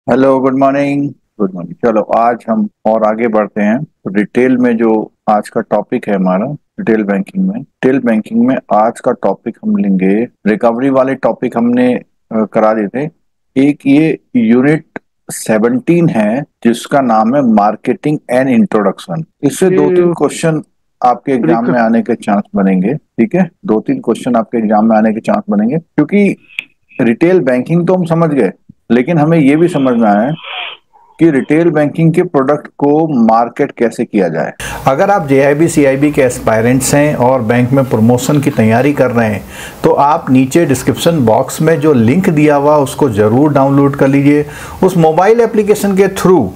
Hello, good morning. Good morning. चलो आज हम और आगे बढ़ते हैं। तो रिटेल में जो आज का टॉपिक है हमारा, रिटेल बैंकिंग में आज का टॉपिक हम लेंगे। रिकवरी वाले टॉपिक हमने करा दिए थे। एक ये यूनिट 17 है जिसका नाम है मार्केटिंग एंड इंट्रोडक्शन। इससे दो तीन ये क्वेश्चन आपके एग्जाम रिक में आने के चांस बनेंगे। ठीक है, दो तीन क्वेश्चन आपके एग्जाम में आने के चांस बनेंगे, क्योंकि रिटेल बैंकिंग तो हम समझ गए, लेकिन हमें ये भी समझना है कि रिटेल बैंकिंग के प्रोडक्ट को मार्केट कैसे किया जाए। अगर आप जेआईबी सीआईबी के एस्पायरेंट्स हैं और बैंक में प्रमोशन की तैयारी कर रहे हैं तो आप नीचे डिस्क्रिप्शन बॉक्स में जो लिंक दिया हुआ उसको ज़रूर डाउनलोड कर लीजिए। उस मोबाइल एप्लीकेशन के थ्रू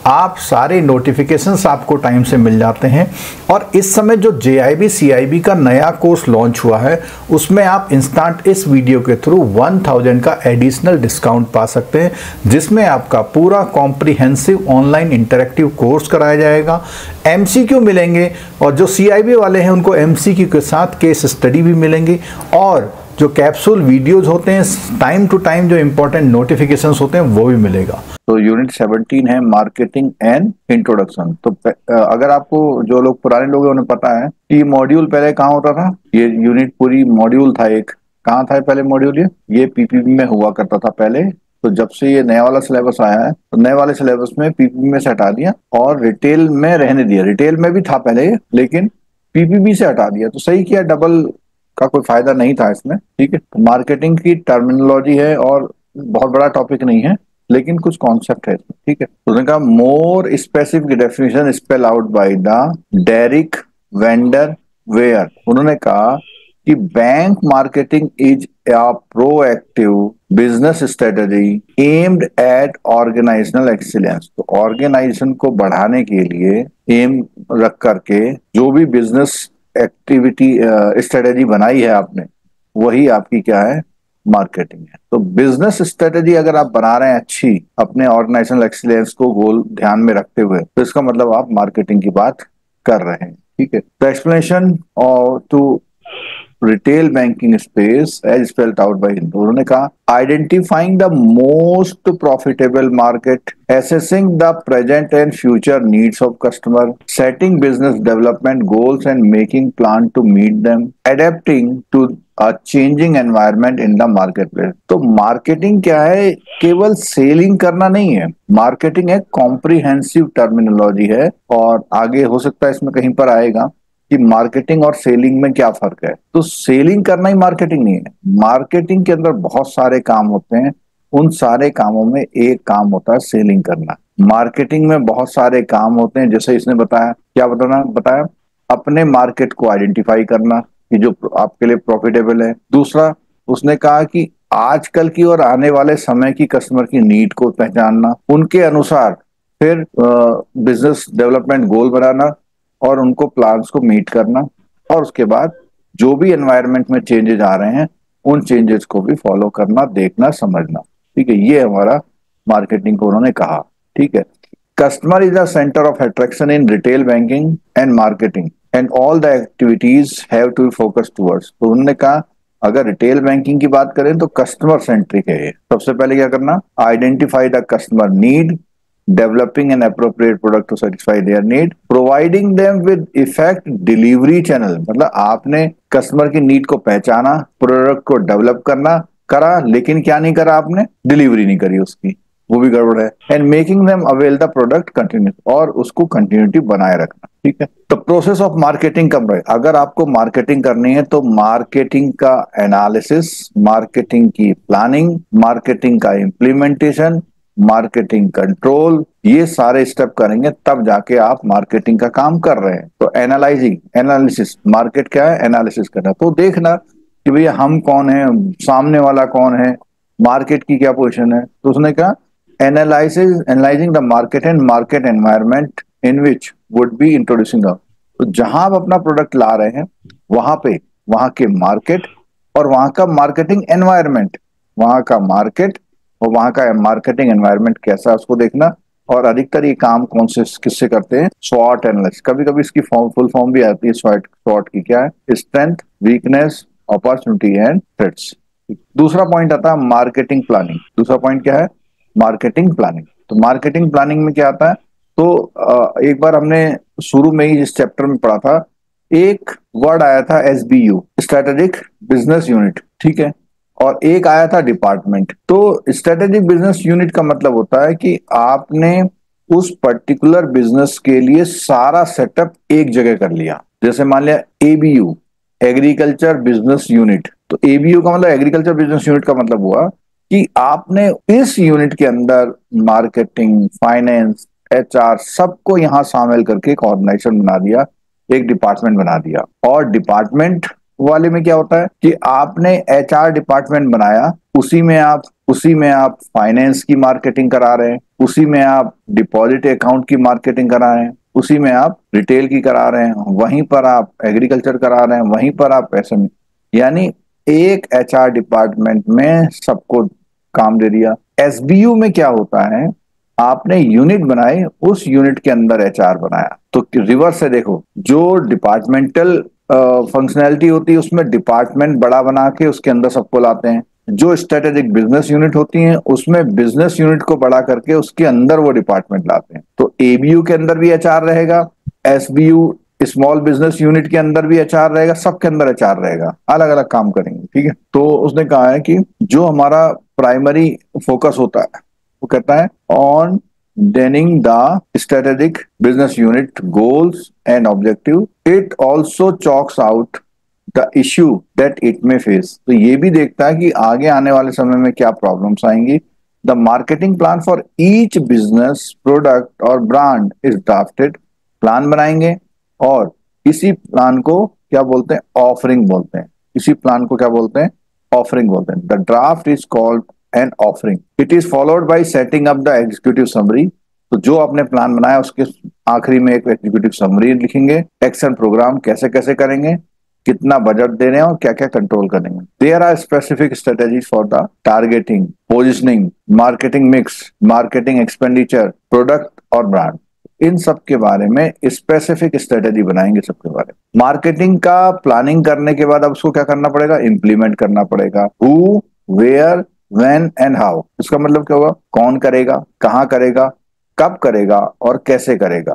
आप सारे नोटिफिकेशंस आपको टाइम से मिल जाते हैं। और इस समय जो जेआईबी सीआईबी का नया कोर्स लॉन्च हुआ है उसमें आप इंस्टेंट इस वीडियो के थ्रू 1000 का एडिशनल डिस्काउंट पा सकते हैं, जिसमें आपका पूरा कॉम्प्रिहेंसिव ऑनलाइन इंटरेक्टिव कोर्स कराया जाएगा। एमसीक्यू मिलेंगे और जो सीआईबी वाले हैं उनको एमसीक्यू के साथ केस स्टडी भी मिलेंगे, और जो कैप्सूल वीडियोज होते हैं टाइम टू टाइम जो इंपॉर्टेंट नोटिफिकेशंस होते हैं वो भी मिलेगा। तो यूनिट 17 है मार्केटिंग एंड इंट्रोडक्शन। तो अगर आपको, जो लोग पुराने लोग हैं उन्हें पता है कि मॉड्यूल पहले कहाँ होता था। ये यूनिट पूरी मॉड्यूल था एक। कहाँ था पहले मॉड्यूल? ये पीपीबी में हुआ करता था पहले। तो जब से ये नया वाला सिलेबस आया है तो नए वाले सिलेबस में पीपीबी में से हटा दिया और रिटेल में रहने दिया। रिटेल में भी था पहले लेकिन पीपीबी से हटा दिया। तो सही किया, डबल का कोई फायदा नहीं था इसमें। ठीक है, तो मार्केटिंग की टर्मिनोलॉजी है और बहुत बड़ा टॉपिक नहीं है, लेकिन कुछ कॉन्सेप्ट है इसमें। ठीक है, तो उन्होंने कहा more specific definition spell out by the Derek Vander Weyer. उन्होंने कहा कि bank marketing is a proactive business strategy aimed at organizational excellence। तो ऑर्गेनाइजेशन को बढ़ाने के लिए एम रख करके जो भी बिजनेस एक्टिविटी स्ट्रेटेजी बनाई है आपने, वही आपकी क्या है? मार्केटिंग है। तो बिजनेस स्ट्रेटेजी अगर आप बना रहे हैं अच्छी, अपने ऑर्गेनाइजेशनल एक्सीलेंस को गोल ध्यान में रखते हुए, तो इसका मतलब आप मार्केटिंग की बात कर रहे हैं। ठीक है, द एक्सप्लेनेशन और to retail banking space as spelled out by Hindu. उन्होंने कहा identifying the most profitable market, assessing the present and future needs of customer, setting business development goals and making plan to meet them, adapting to a changing environment in the marketplace। तो marketing क्या है? केवल selling करना नहीं है। Marketing एक comprehensive terminology है, और आगे हो सकता है इसमें कहीं पर आएगा कि मार्केटिंग और सेलिंग में क्या फर्क है। तो सेलिंग करना ही मार्केटिंग नहीं है। मार्केटिंग के अंदर बहुत सारे काम होते हैं, उन सारे कामों में एक काम होता है सेलिंग करना। मार्केटिंग में बहुत सारे काम होते हैं, जैसे इसने बताया, क्या बताया, अपने मार्केट को आइडेंटिफाई करना कि जो आपके लिए प्रॉफिटेबल है। दूसरा, उसने कहा कि आजकल की और आने वाले समय की कस्टमर की नीड को पहचानना, उनके अनुसार फिर बिजनेस डेवलपमेंट गोल बनाना और उनको प्लान्स को मीट करना, और उसके बाद जो भी एनवायरनमेंट में चेंजेस आ रहे हैं उन चेंजेस को भी फॉलो करना, देखना, समझना। ठीक है, ये हमारा मार्केटिंग को उन्होंने कहा। ठीक है, customer is the centre of attraction in retail banking and marketing and all the activities have to focus towards. तो उन्होंने कहा अगर रिटेल बैंकिंग की बात करें तो कस्टमर सेंट्रिक है ये। सबसे पहले क्या करना? Identify the customer need, developing an appropriate product to satisfy their need, providing them with effect delivery channel। मतलब आपने कस्टमर की नीड को पहचाना, प्रोडक्ट को डेवलप करा, लेकिन क्या नहीं करा आपने? डिलीवरी नहीं करी उसकी, वो भी गड़बड़ है। And making them avail the product continuous, और उसको कंटिन्यूटी बनाए रखना। ठीक है, तो प्रोसेस ऑफ मार्केटिंग कब रहे? अगर आपको मार्केटिंग करनी है तो मार्केटिंग का एनालिसिस, मार्केटिंग की प्लानिंग, मार्केटिंग का इम्प्लीमेंटेशन, मार्केटिंग कंट्रोल, ये सारे स्टेप करेंगे तब जाके आप मार्केटिंग का काम कर रहे हैं। तो एनालाइजिंग, एनालिसिस, मार्केट क्या है? एनालिसिस करना। तो देखना कि भैया हम कौन है, सामने वाला कौन है, मार्केट की क्या पोजीशन है। तो उसने कहा analysing the market and market environment in which would be introducing the. तो जहां आप अपना प्रोडक्ट ला रहे हैं वहां पे वहां के मार्केट और वहां का मार्केटिंग एनवायरनमेंट, वहां का मार्केट और वहां का मार्केटिंग एनवायरनमेंट कैसा है उसको देखना। और अधिकतर ये काम कौन से किससे करते हैं? स्वॉट एनालिसिस। कभी कभी इसकी फुल फॉर्म भी आती है स्वॉट। स्वॉट की क्या है? Strength, weakness, opportunity and threats. दूसरा पॉइंट आता है मार्केटिंग प्लानिंग। दूसरा पॉइंट क्या है? Marketing planning. तो मार्केटिंग प्लानिंग में क्या आता है, तो एक बार हमने शुरू में ही इस चैप्टर में पढ़ा था, एक वर्ड आया था SBU, स्ट्रेटेजिक बिजनेस यूनिट, ठीक है, और एक आया था डिपार्टमेंट। तो स्ट्रेटेजिक बिजनेस यूनिट का मतलब होता है कि आपने उस पर्टिकुलर बिजनेस के लिए सारा सेटअप एक जगह कर लिया। जैसे मान लिया ABU, एग्रीकल्चर बिजनेस यूनिट। तो ABU का मतलब एग्रीकल्चर बिजनेस यूनिट का मतलब हुआ कि आपने इस यूनिट के अंदर मार्केटिंग, फाइनेंस, HR सबको यहां शामिल करके एक ऑर्गेनाइजेशन बना दिया, एक डिपार्टमेंट बना दिया। और डिपार्टमेंट वाले में क्या होता है कि आपने HR डिपार्टमेंट बनाया, उसी में आप फाइनेंस की मार्केटिंग करा रहे हैं, उसी में आप डिपॉजिट अकाउंट की मार्केटिंग करा रहे हैं, उसी में आप रिटेल की करा रहे हैं, वहीं पर आप एग्रीकल्चर करा रहे हैं, वहीं पर आप SME, यानी एक HR डिपार्टमेंट में सबको काम दे दिया। SBU में क्या होता है, आपने यूनिट बनाए, उस यूनिट के अंदर HR बनाया। तो रिवर्स है, देखो, जो डिपार्टमेंटल फंक्शनैलिटी होती है उसमें डिपार्टमेंट बड़ा बना के उसके अंदर सबको लाते हैं। जो स्ट्रेटेजिक बिजनेस यूनिट होती हैं उसमें बिजनेस यूनिट को बड़ा करके उसके अंदर वो डिपार्टमेंट लाते हैं। तो ABU के अंदर भी HR रहेगा, SBU स्मॉल बिजनेस यूनिट के अंदर भी HR रहेगा, सबके अंदर HR रहेगा, अलग अलग काम करेंगे, ठीक है। तो उसने कहा है कि जो हमारा प्राइमरी फोकस होता है वो कहता है on defining the strategic business unit goals and objective. It also chalks out the issue that it may face. तो ये भी देखता है कि आगे आने वाले समय में क्या प्रॉब्लम्स आएंगी। The marketing plan for each business, product और brand is drafted. प्लान बनाएंगे और इसी प्लान को क्या बोलते हैं, ऑफरिंग बोलते हैं। इसी प्लान को क्या बोलते हैं, ऑफरिंग बोलते हैं। The draft is called an offering. It is followed by setting up the executive summary. तो जो आपने प्लान बनाया उसके आखिरी में एक एग्जीक्यूटिव समरी लिखेंगे, एक्शन प्रोग्राम कैसे कैसे करेंगे, कितना बजट दे रहे हैं और क्या क्या कंट्रोल करेंगे। There are specific strategies for the targeting, positioning, marketing mix, marketing expenditure, product और ब्रांड। इन सब के बारे में स्पेसिफिक स्ट्रेटेजी बनाएंगे सबके बारे में। मार्केटिंग का प्लानिंग करने के बाद अब उसको क्या करना पड़ेगा, इंप्लीमेंट करना पड़ेगा। Who, where, when and how. इसका मतलब क्या होगा, कौन करेगा, कहाँ करेगा, कब करेगा और कैसे करेगा।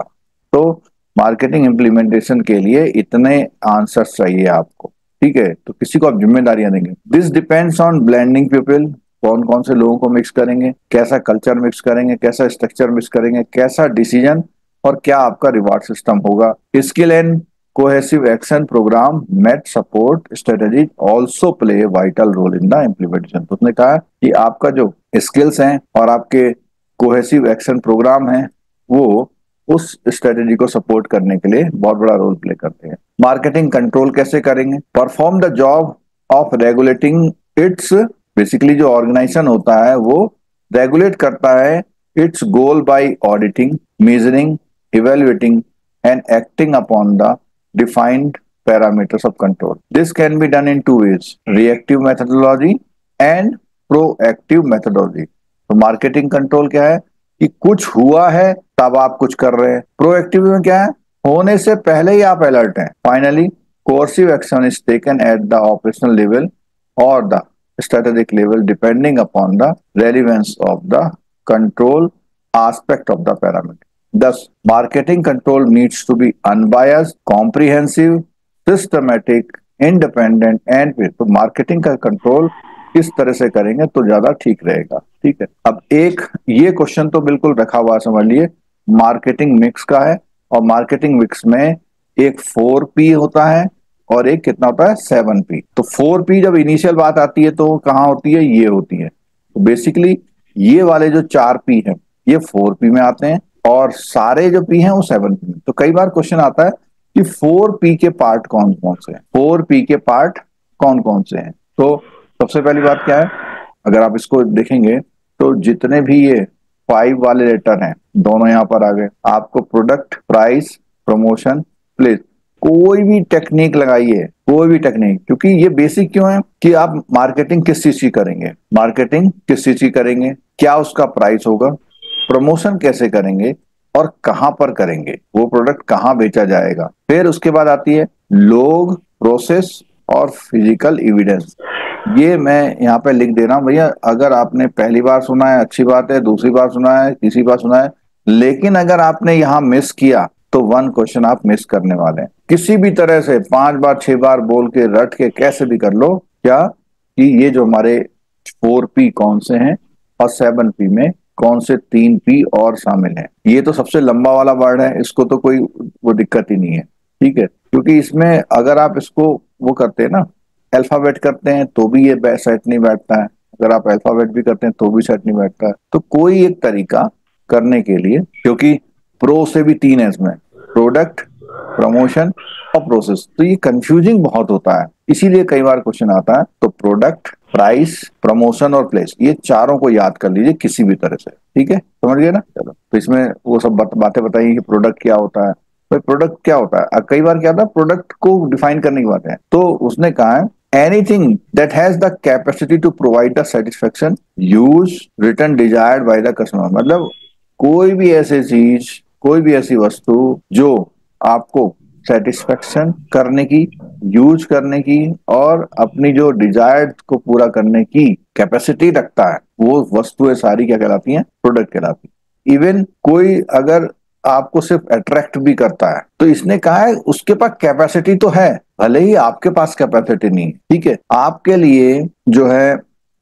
तो मार्केटिंग इंप्लीमेंटेशन के लिए इतने आंसर्स चाहिए आपको, ठीक है। तो किसी को आप जिम्मेदारियां देंगे। This depends on blending people, कौन कौन से लोगों को मिक्स करेंगे, कैसा कल्चर मिक्स करेंगे, कैसा स्ट्रक्चर मिक्स करेंगे, कैसा डिसीजन और क्या आपका रिवार्ड सिस्टम होगा। Skill and cohesive action programme met support strategy also play vital role in the implementation. तो उसने कहा कि आपका जो स्किल्स हैं और आपके कोहेसिव एक्शन प्रोग्राम है वो उस स्ट्रेटेजी को सपोर्ट करने के लिए बहुत बड़ा रोल प्ले करते हैं। मार्केटिंग कंट्रोल कैसे करेंगे, perform the job of regulating its. Basically जो ऑर्गेनाइजेशन होता है वो रेगुलेट करता है its goal by auditing, measuring, evaluating and acting upon the defined parameters of control. This can be done in two ways, reactive methodology and proactive methodology. तो marketing control क्या है कि कुछ हुआ है तब आप कुछ कर रहे हैं। प्रोएक्टिव में क्या है, होने से पहले ही आप अलर्ट हैं। Finally coercive action is taken at the operational level और the strategic level depending upon the relevance of the control aspect of the parameter. Thus, marketing control needs to be unbiased, comprehensive, systematic, independent and fair. तो marketing का control किस तरह से करेंगे तो ज्यादा ठीक रहेगा, ठीक है। अब एक ये क्वेश्चन तो बिल्कुल रखा हुआ समझ लिए, मार्केटिंग मिक्स का है और मार्केटिंग मिक्स में एक 4P होता है और एक कितना होता है 7P। तो 4P जब इनिशियल बात आती है तो कहाँ होती है, ये होती है। तो बेसिकली ये वाले जो 4P हैं ये 4P में आते हैं और सारे जो P हैं वो 7P में। तो कई बार क्वेश्चन आता है कि 4P के पार्ट कौन कौन से हैं, 4P के पार्ट कौन कौन से हैं। तो सबसे पहली बात क्या है, अगर आप इसको देखेंगे तो जितने भी ये 5 वाले लेटर हैं दोनों यहाँ पर आ गए। आपको प्रोडक्ट, प्राइस, प्रमोशन, प्लेस, कोई भी टेक्निक लगाइए, कोई भी टेक्निक, क्योंकि ये बेसिक क्यों है कि आप मार्केटिंग किस चीज की करेंगे, मार्केटिंग किस चीज की करेंगे, क्या उसका प्राइस होगा, प्रमोशन कैसे करेंगे और कहां पर करेंगे, वो प्रोडक्ट कहां बेचा जाएगा। फिर उसके बाद आती है लोग, प्रोसेस और फिजिकल एविडेंस। ये मैं यहाँ पे लिख दे रहा हूँ भैया, अगर आपने पहली बार सुना है अच्छी बात है, दूसरी बार सुना है, तीसरी बार सुना है, लेकिन अगर आपने यहाँ मिस किया तो वन क्वेश्चन आप मिस करने वाले हैं। किसी भी तरह से 5 बार 6 बार बोल के रट के कैसे भी कर लो क्या, कि ये जो हमारे 4P कौन से हैं और 7P में कौन से 3P और शामिल हैं। ये तो सबसे लंबा वाला वर्ड है, इसको तो कोई वो दिक्कत ही नहीं है, ठीक है, क्योंकि इसमें अगर आप इसको वो करते हैं ना, अल्फाबेट करते हैं तो भी ये सेट नहीं बैठता है, अगर आप अल्फाबेट भी करते हैं तो भी सेट नहीं बैठता है। तो कोई एक तरीका करने के लिए, क्योंकि प्रो से भी 3 है इसमें, प्रोडक्ट, प्रमोशन और प्रोसेस, तो ये कंफ्यूजिंग बहुत होता है, इसीलिए कई बार क्वेश्चन आता है। तो प्रोडक्ट, प्राइस, प्रमोशन और प्लेस, ये चारों को याद कर लीजिए किसी भी तरह से, ठीक है, समझ गए ना। चलो, तो इसमें वो सब बातें बताइए कि प्रोडक्ट क्या होता है। भाई प्रोडक्ट क्या होता है, कई बार क्या होता है, प्रोडक्ट को डिफाइन करने की बात है, तो उसने कहा है anything that has the capacity to provide the satisfaction use written desired by the customer। मतलब कोई भी ऐसी चीज, कोई भी ऐसी वस्तु जो आपको सेटिस्फेक्शन करने की, यूज करने की और अपनी जो डिजायर्ड को पूरा करने की कैपेसिटी रखता है, वो वस्तुएं सारी क्या कहलाती हैं, प्रोडक्ट कहलाती है। इवन कोई अगर आपको सिर्फ अट्रैक्ट भी करता है तो इसने कहा है उसके पास कैपेसिटी तो है, भले ही आपके पास कैपेसिटी नहीं है, ठीक है। आपके लिए जो है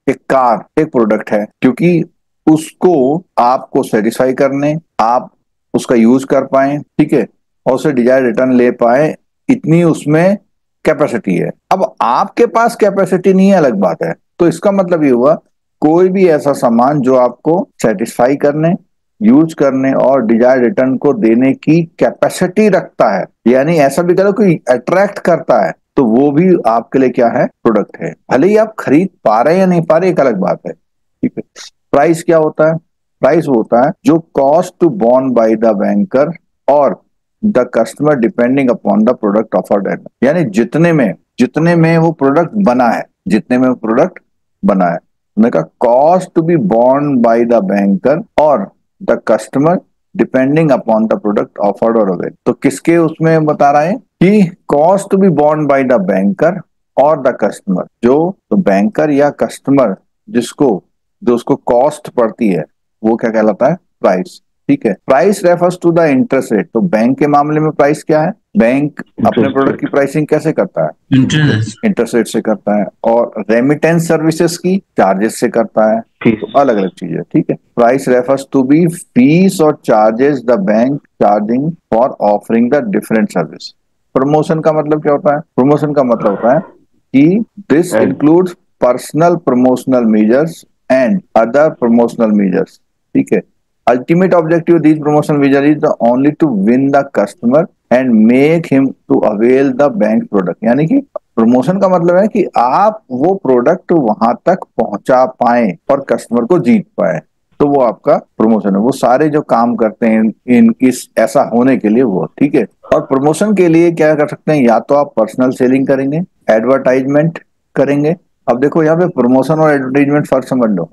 एक कार एक प्रोडक्ट है, क्योंकि उसको आपको सेटिस्फाई करने, आप उसका यूज कर पाए, ठीक है, और उसे डिजायर रिटर्न ले पाए, इतनी उसमें कैपेसिटी है। अब आपके पास कैपेसिटी नहीं है, अलग बात है। तो इसका मतलब ये हुआ कोई भी ऐसा सामान जो आपको सेटिस्फाई करने, यूज करने और डिजायर रिटर्न को देने की कैपेसिटी रखता है, यानी ऐसा भी करो कि अट्रैक्ट करता है, तो वो भी आपके लिए क्या है, प्रोडक्ट है। भले ही आप खरीद पा रहे हैं या नहीं पा रहे, एक अलग बात है, ठीक है। प्राइस क्या होता है, प्राइस वो होता है जो cost to borne by the banker और the customer depending upon the product offered at, यानी जितने में वो प्रोडक्ट बना है, जितने में वो प्रोडक्ट बना है। उन्होंने कहा cost to be borne by the banker और the customer depending upon the product offered और अवेल। तो किसके उसमें बता रहा है कि cost to be borne by the banker और द कस्टमर, जो तो बैंकर या कस्टमर जिसको जो उसको कॉस्ट पड़ती है, वो क्या कहलाता है, प्राइस, ठीक है। Price refers to the interest rate. तो बैंक के मामले में प्राइस क्या है, बैंक अपने प्रोडक्ट की प्राइसिंग कैसे करता है, इंटरेस्ट रेट से करता है, और रेमिटेंस सर्विसेज की चार्जेस से करता है, तो अलग अलग चीज है, ठीक है। Price refers to be fees और charges the bank charging for offering the different service. Promotion का मतलब क्या होता है, प्रमोशन का मतलब होता है कि this includes personal promotional measures and other promotional measures, ठीक है। Ultimate objective of these promotional measures is the only to win the customer and make him to avail the bank product। यानी कि promotion का मतलब है कि आप वो प्रोडक्ट वहां तक पहुंचा पाए और कस्टमर को जीत पाए, तो वो आपका प्रमोशन है। वो सारे जो काम करते हैं इन इस ऐसा होने के लिए वो, ठीक है। और प्रमोशन के लिए क्या कर सकते हैं, या तो आप पर्सनल सेलिंग करेंगे, एडवर्टाइजमेंट करेंगे। अब देखो यहाँ पे प्रमोशन और एडवर्टाइजमेंट फर्क समझ लो।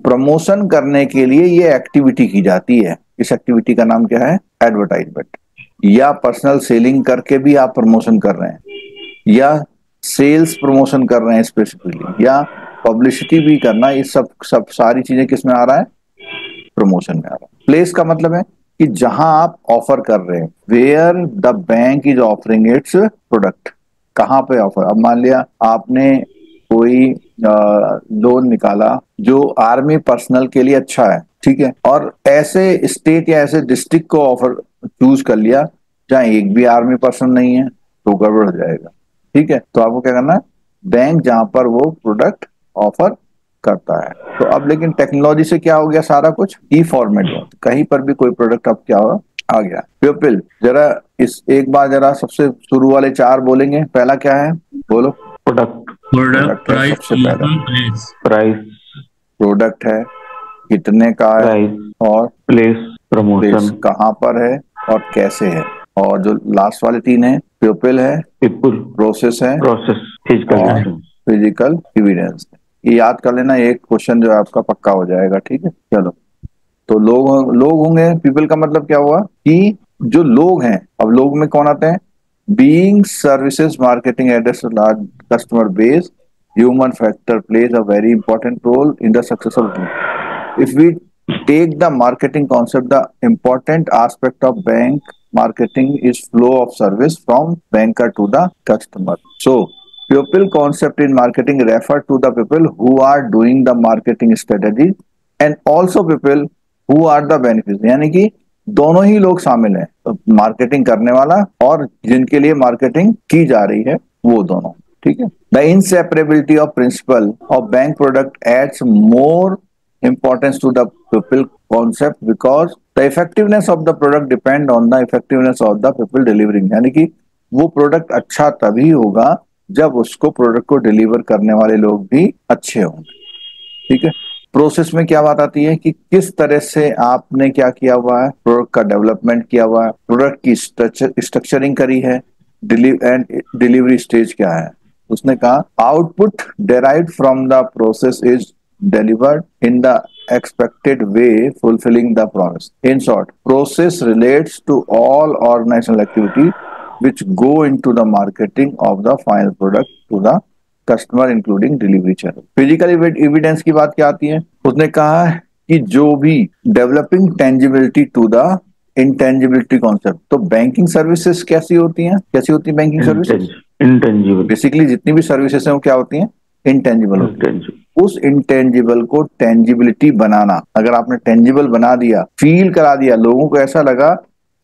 प्रमोशन करने के लिए ये एक्टिविटी की जाती है, इस एक्टिविटी का नाम क्या है, एडवर्टाइजमेंट। या पर्सनल सेलिंग करके भी आप प्रमोशन कर रहे हैं, या सेल्स प्रमोशन कर रहे हैं स्पेसिफिकली, या पब्लिसिटी भी करना, ये सब सब सारी चीजें किस में आ रहा है, प्रमोशन में आ रहा है। प्लेस का मतलब है कि जहां आप ऑफर कर रहे हैं, where the bank is offering its product, कहां पे ऑफर। अब मान लिया आपने कोई लोन निकाला जो आर्मी पर्सनल के लिए अच्छा है, ठीक है, और ऐसे स्टेट या ऐसे डिस्ट्रिक्ट को ऑफर चूज कर लिया जहां एक भी आर्मी पर्सन नहीं है, तो गड़बड़ हो जाएगा, ठीक है। तो आपको क्या करना है, बैंक जहां पर वो प्रोडक्ट ऑफर करता है। तो अब लेकिन टेक्नोलॉजी से क्या हो गया, सारा कुछ ई फॉर्मेट में, कहीं पर भी कोई प्रोडक्ट अब क्या होगा, आ गया। प्यूपिल जरा इस एक बार जरा सबसे शुरू वाले 4 बोलेंगे, पहला क्या है, बोलो। प्रोडक्ट, है सबसे पहला, प्राइस, प्रोडक्ट है, कितने का है, प्राइस और प्लेस, प्रमोशन, कहाँ पर है और कैसे है, और जो लास्ट वाले 3 है, पीपल है, पीपल, प्रोसेस है, प्रोसेस, फिजिकल एविडेंस। ये याद कर लेना, एक क्वेश्चन जो है आपका पक्का हो जाएगा, ठीक है। चलो, तो लोग होंगे, पीपल का मतलब क्या हुआ कि जो लोग हैं। अब लोग में कौन आते हैं, being services marketing address large customer base human factor plays a very important role in the success of business. If we take the marketing concept, the important aspect of bank marketing is flow of service from banker to the customer. So people concept in marketing refer to the people who are doing the marketing strategy and also people who are the beneficiaries, यानी कि दोनों ही लोग शामिल हैं, marketing करने वाला और जिनके लिए मार्केटिंग की जा रही है वो दोनों, ठीक है। The inseparability of principle of bank product adds more importance to the people concept because the effectiveness of the product depend on the effectiveness of the people delivering, यानी कि वो प्रोडक्ट अच्छा तभी होगा जब उसको प्रोडक्ट को डिलीवर करने वाले लोग भी अच्छे होंगे, ठीक है। प्रोसेस में क्या बात आती है कि किस तरह से आपने क्या किया हुआ है, प्रोडक्ट का डेवलपमेंट किया हुआ है, प्रोडक्ट की स्ट्रक्चरिंग करी है, डिलीवरी स्टेज क्या है। उसने कहा output derived from the process is delivered in the expected way, fulfilling the promise. In short, process relates to all organizational activity which go into the marketing of the final product to the customer, including delivery channel. Physical evidence की बात क्या आती है, उसने कहा कि जो भी developing tangibility to the intangibility concept, तो बैंकिंग सर्विसेज कैसी होती हैं, कैसी होती है बैंकिंग सर्विसेज, इंटेंजिबल। बेसिकली जितनी भी सर्विसेज हैं वो क्या होती हैं, इंटेंजिबल होती है। उस इंटेंजिबल को टेंजिबिलिटी बनाना, अगर आपने टेंजिबल बना दिया, फील करा दिया, लोगों को ऐसा लगा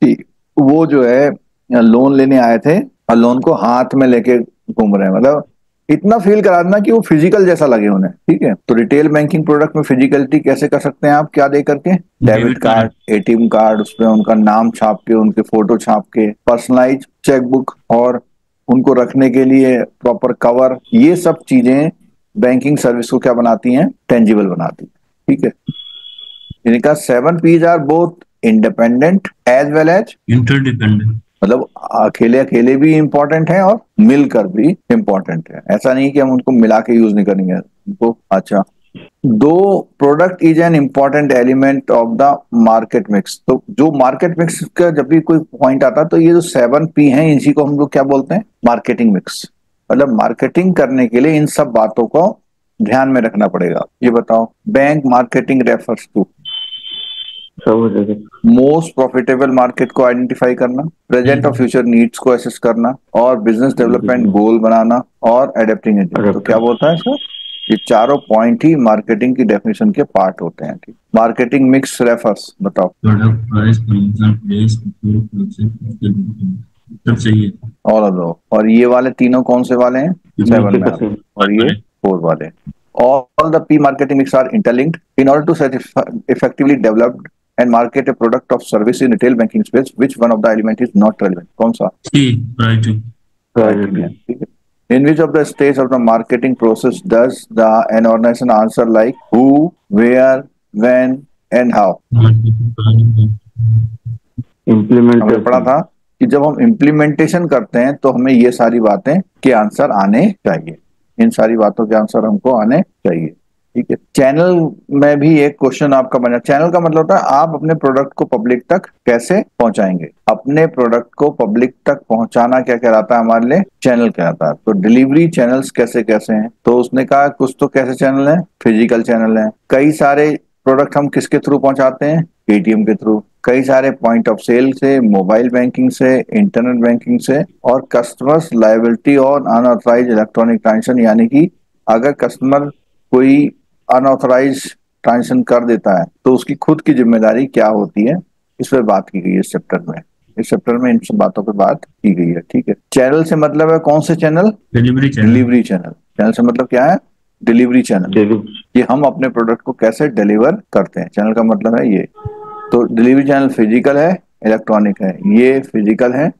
कि वो जो है लोन लेने आए थे और लोन को हाथ में लेके घूम रहे हैं, मतलब इतना फील करा देना कि वो फिजिकल जैसा लगे उन्हें, ठीक है। तो रिटेल बैंकिंग प्रोडक्ट में फिजिकलिटी कैसे कर सकते हैं आप, क्या दे करके, डेबिट कार्ड, एटीएम कार्ड, उसमें उनका नाम छाप के, उनके फोटो छाप के, पर्सनलाइज चेकबुक और उनको रखने के लिए प्रॉपर कवर, ये सब चीजें बैंकिंग सर्विस को क्या बनाती हैं, टेंजिबल बनाती है, ठीक है। इनका 7 P's are both independent as well as interdependent, मतलब अकेले अकेले भी इंपॉर्टेंट है और मिलकर भी इंपॉर्टेंट है। ऐसा नहीं कि हम उनको मिला के यूज नहीं करेंगे उनको। अच्छा, दो product is an important element of the market mix, तो जो मार्केट मिक्स का जब भी कोई पॉइंट आता है तो ये जो 7 P हैं इसी को हम लोग क्या बोलते हैं, मार्केटिंग मिक्स। मतलब मार्केटिंग करने के लिए इन सब बातों को ध्यान में रखना पड़ेगा। ये बताओ, bank marketing refers to most profitable market को आइडेंटिफाई करना, प्रेजेंट और फ्यूचर नीड्स को असेस करना, और बिजनेस डेवलपमेंट गोल बनाना, और एडेप्टिंग एजेंट। तो क्या बोलता है इसको, ये चारों पॉइंट ही मार्केटिंग की डेफिनेशन के पार्ट होते हैं। ठीक, मार्केटिंग मिक्स रेफर्स बताओ, प्रोडक्ट प्राइस प्रमोशन प्लेस सब चाहिए। और ये वाले तीनों कौन से वाले हैं, 7 में, और ये 4 वाले। All the P marketing mix are interlinked in order to effectively develop and market a product of service in retail banking space. Which one of the element is not relevant? कौन सा? Pricing. In which of the stage of the marketing process does an organization answer like who, where, when, and how? हमने पढ़ा था कि जब हम implementation करते हैं तो हमें ये सारी बातें के आंसर आने चाहिए, इन सारी बातों के आंसर हमको आने चाहिए। ठीक है, चैनल में भी एक क्वेश्चन आपका बना। चैनल का मतलब होता है आप अपने प्रोडक्ट को पब्लिक तक कैसे पहुंचाएंगे। अपने प्रोडक्ट को पब्लिक तक पहुंचाना क्या कहलाता है, हमारे लिए चैनल कहलाता है। तो डिलीवरी चैनल्स कैसे कैसे हैं, तो उसने कहा कुछ तो कैसे चैनल है, फिजिकल चैनल है। कई सारे प्रोडक्ट हम किसके थ्रू पहुंचाते हैं, एटीएम के थ्रू। कई सारे पॉइंट ऑफ सेल से, मोबाइल बैंकिंग से, इंटरनेट बैंकिंग से, और कस्टमर्स लायबिलिटी और अनऑथराइज इलेक्ट्रॉनिक ट्रांजेक्शन, यानी कि अगर कस्टमर कोई अनऑथराइज ट्रांजेक्शन कर देता है तो उसकी खुद की जिम्मेदारी क्या होती है, इस पर बात की गई है इस चैप्टर में। इस चैप्टर में इन सब बातों पर बात की गई है। ठीक है, चैनल से मतलब है कौन से चैनल, डिलीवरी चैनल। चैनल से मतलब क्या है, डिलीवरी चैनल, ये हम अपने प्रोडक्ट को कैसे डिलीवर करते हैं, चैनल का मतलब है ये। तो डिलीवरी चैनल फिजिकल है, इलेक्ट्रॉनिक है, ये फिजिकल है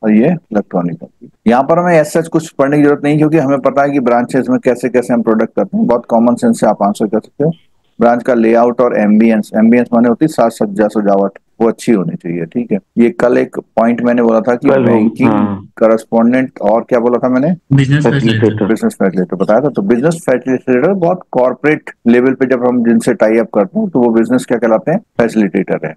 और ये इलेक्ट्रॉनिक है। यहाँ पर हमें ऐसा कुछ पढ़ने की जरूरत नहीं, क्योंकि हमें पता है कि ब्रांचेस में कैसे कैसे हम प्रोडक्ट करते हैं। बहुत कॉमन सेंस से आप आंसर कर सकते हो। ब्रांच का लेआउट और एम्बियंस, एम्बियंस माने होती है साज सज्जा सजावट, वो अच्छी होनी चाहिए। ठीक है, ये कल एक पॉइंट मैंने बोला था कि बैंकिंग करस्पॉन्डेंट और क्या बोला था मैंने, बिजनेस फैसिलिटेटर बताया था। तो बिजनेस फैसिलिटेटर बहुत कॉर्पोरेट लेवल पे जब हम जिनसे टाई अप करते हैं तो वो बिजनेस क्या कहलाते हैं, फैसिलिटेटर है।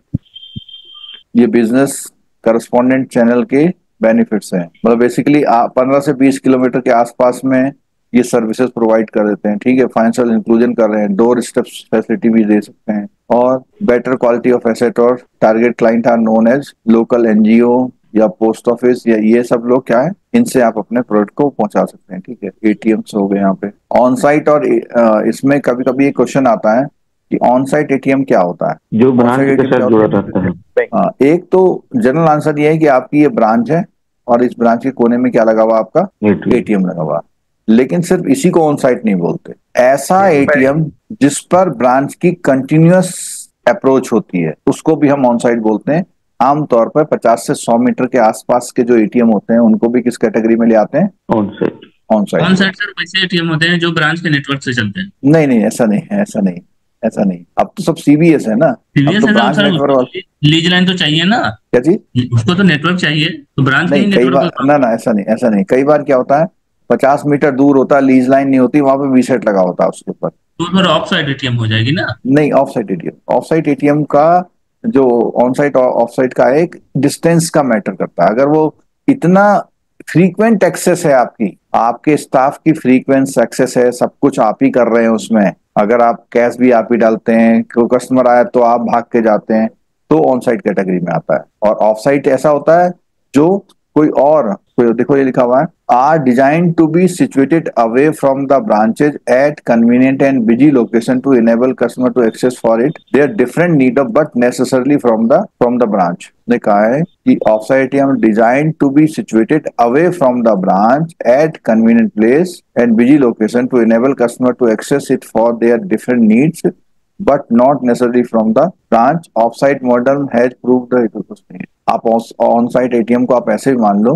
ये बिजनेस करस्पॉन्डेंट चैनल के बेनिफिट्स हैं। मतलब बेसिकली 15 से 20 किलोमीटर के आसपास में ये सर्विसेज प्रोवाइड कर देते हैं, ठीक है। फाइनेंशियल इंक्लूजन कर रहे हैं, डोर स्टेप फैसिलिटी भी दे सकते हैं, और बेटर क्वालिटी ऑफ एसेट और target client are known as local NGO या पोस्ट ऑफिस, या ये सब लोग क्या है, इनसे आप अपने प्रोडक्ट को पहुंचा सकते हैं, ठीक है। एटीएम्स हो गए यहाँ पे ऑन साइट, और इसमें कभी कभी ये क्वेश्चन आता है कि ऑन साइट एटीएम क्या होता है, जो ब्रांच के साथ जुड़ा रहता है। एक तो जनरल आंसर ये है कि आपकी ये ब्रांच है और इस ब्रांच के कोने में क्या लगा हुआ, आपका एटीएम लगा हुआ। लेकिन सिर्फ इसी को ऑन साइट नहीं बोलते, ऐसा एटीएम जिस पर ब्रांच की कंटिन्यूअस अप्रोच होती है उसको भी हम ऑन साइट बोलते हैं। आमतौर पर 50 से 100 मीटर के आसपास के जो एटीएम होते हैं उनको भी किस कैटेगरी में ले आते हैं, on site. On site. On site sir वैसे एटीएम होते हैं जो ब्रांच के नेटवर्क से चलते हैं। नहीं नहीं, ऐसा नहीं है, ऐसा नहीं, ऐसा नहीं। अब तो सब सीबीएस है ना, अब सीबीएस तो है branch sir, network. Lease line तो चाहिए ना, क्या चीज? उसको तो नेटवर्क चाहिए, तो ब्रांच नहीं, नहीं कई बार नेटवर्क। ना ना, ऐसा नहीं, ऐसा नहीं। कई बार क्या होता है, 50 मीटर दूर होता है, लीज लाइन नहीं होती, वहां पे वीसेट लगा होता है उसके ऊपर। तो फिर ऑफ साइट एटीएम हो जाएगी ना। नहीं, of site ATM, of site ATM का जो ऑन साइट ऑफ साइट का एक डिस्टेंस का मैटर करता है। अगर वो इतना फ्रीक्वेंट एक्सेस है, आपकी आपके स्टाफ की फ्रीक्वेंट एक्सेस है, सब कुछ आप ही कर रहे हैं उसमें, अगर आप कैश भी आप ही डालते हैं, कोई कस्टमर आया तो आप भाग के जाते हैं, तो ऑन साइट कैटेगरी में आता है। और ऑफ साइट ऐसा होता है जो कोई देखो ये लिखा हुआ है, are design to be situated away from the branches at convenient and busy location to enable customer to access for it their different need of but necessarily from the branch. ने कहा है कि off site ATM design to be situated away from the branch at convenient place and busy location to enable customer to access it for their different needs but not necessarily from the branch. Off-site model has proved the आप on-site ATM को आप ऐसे भी मान लो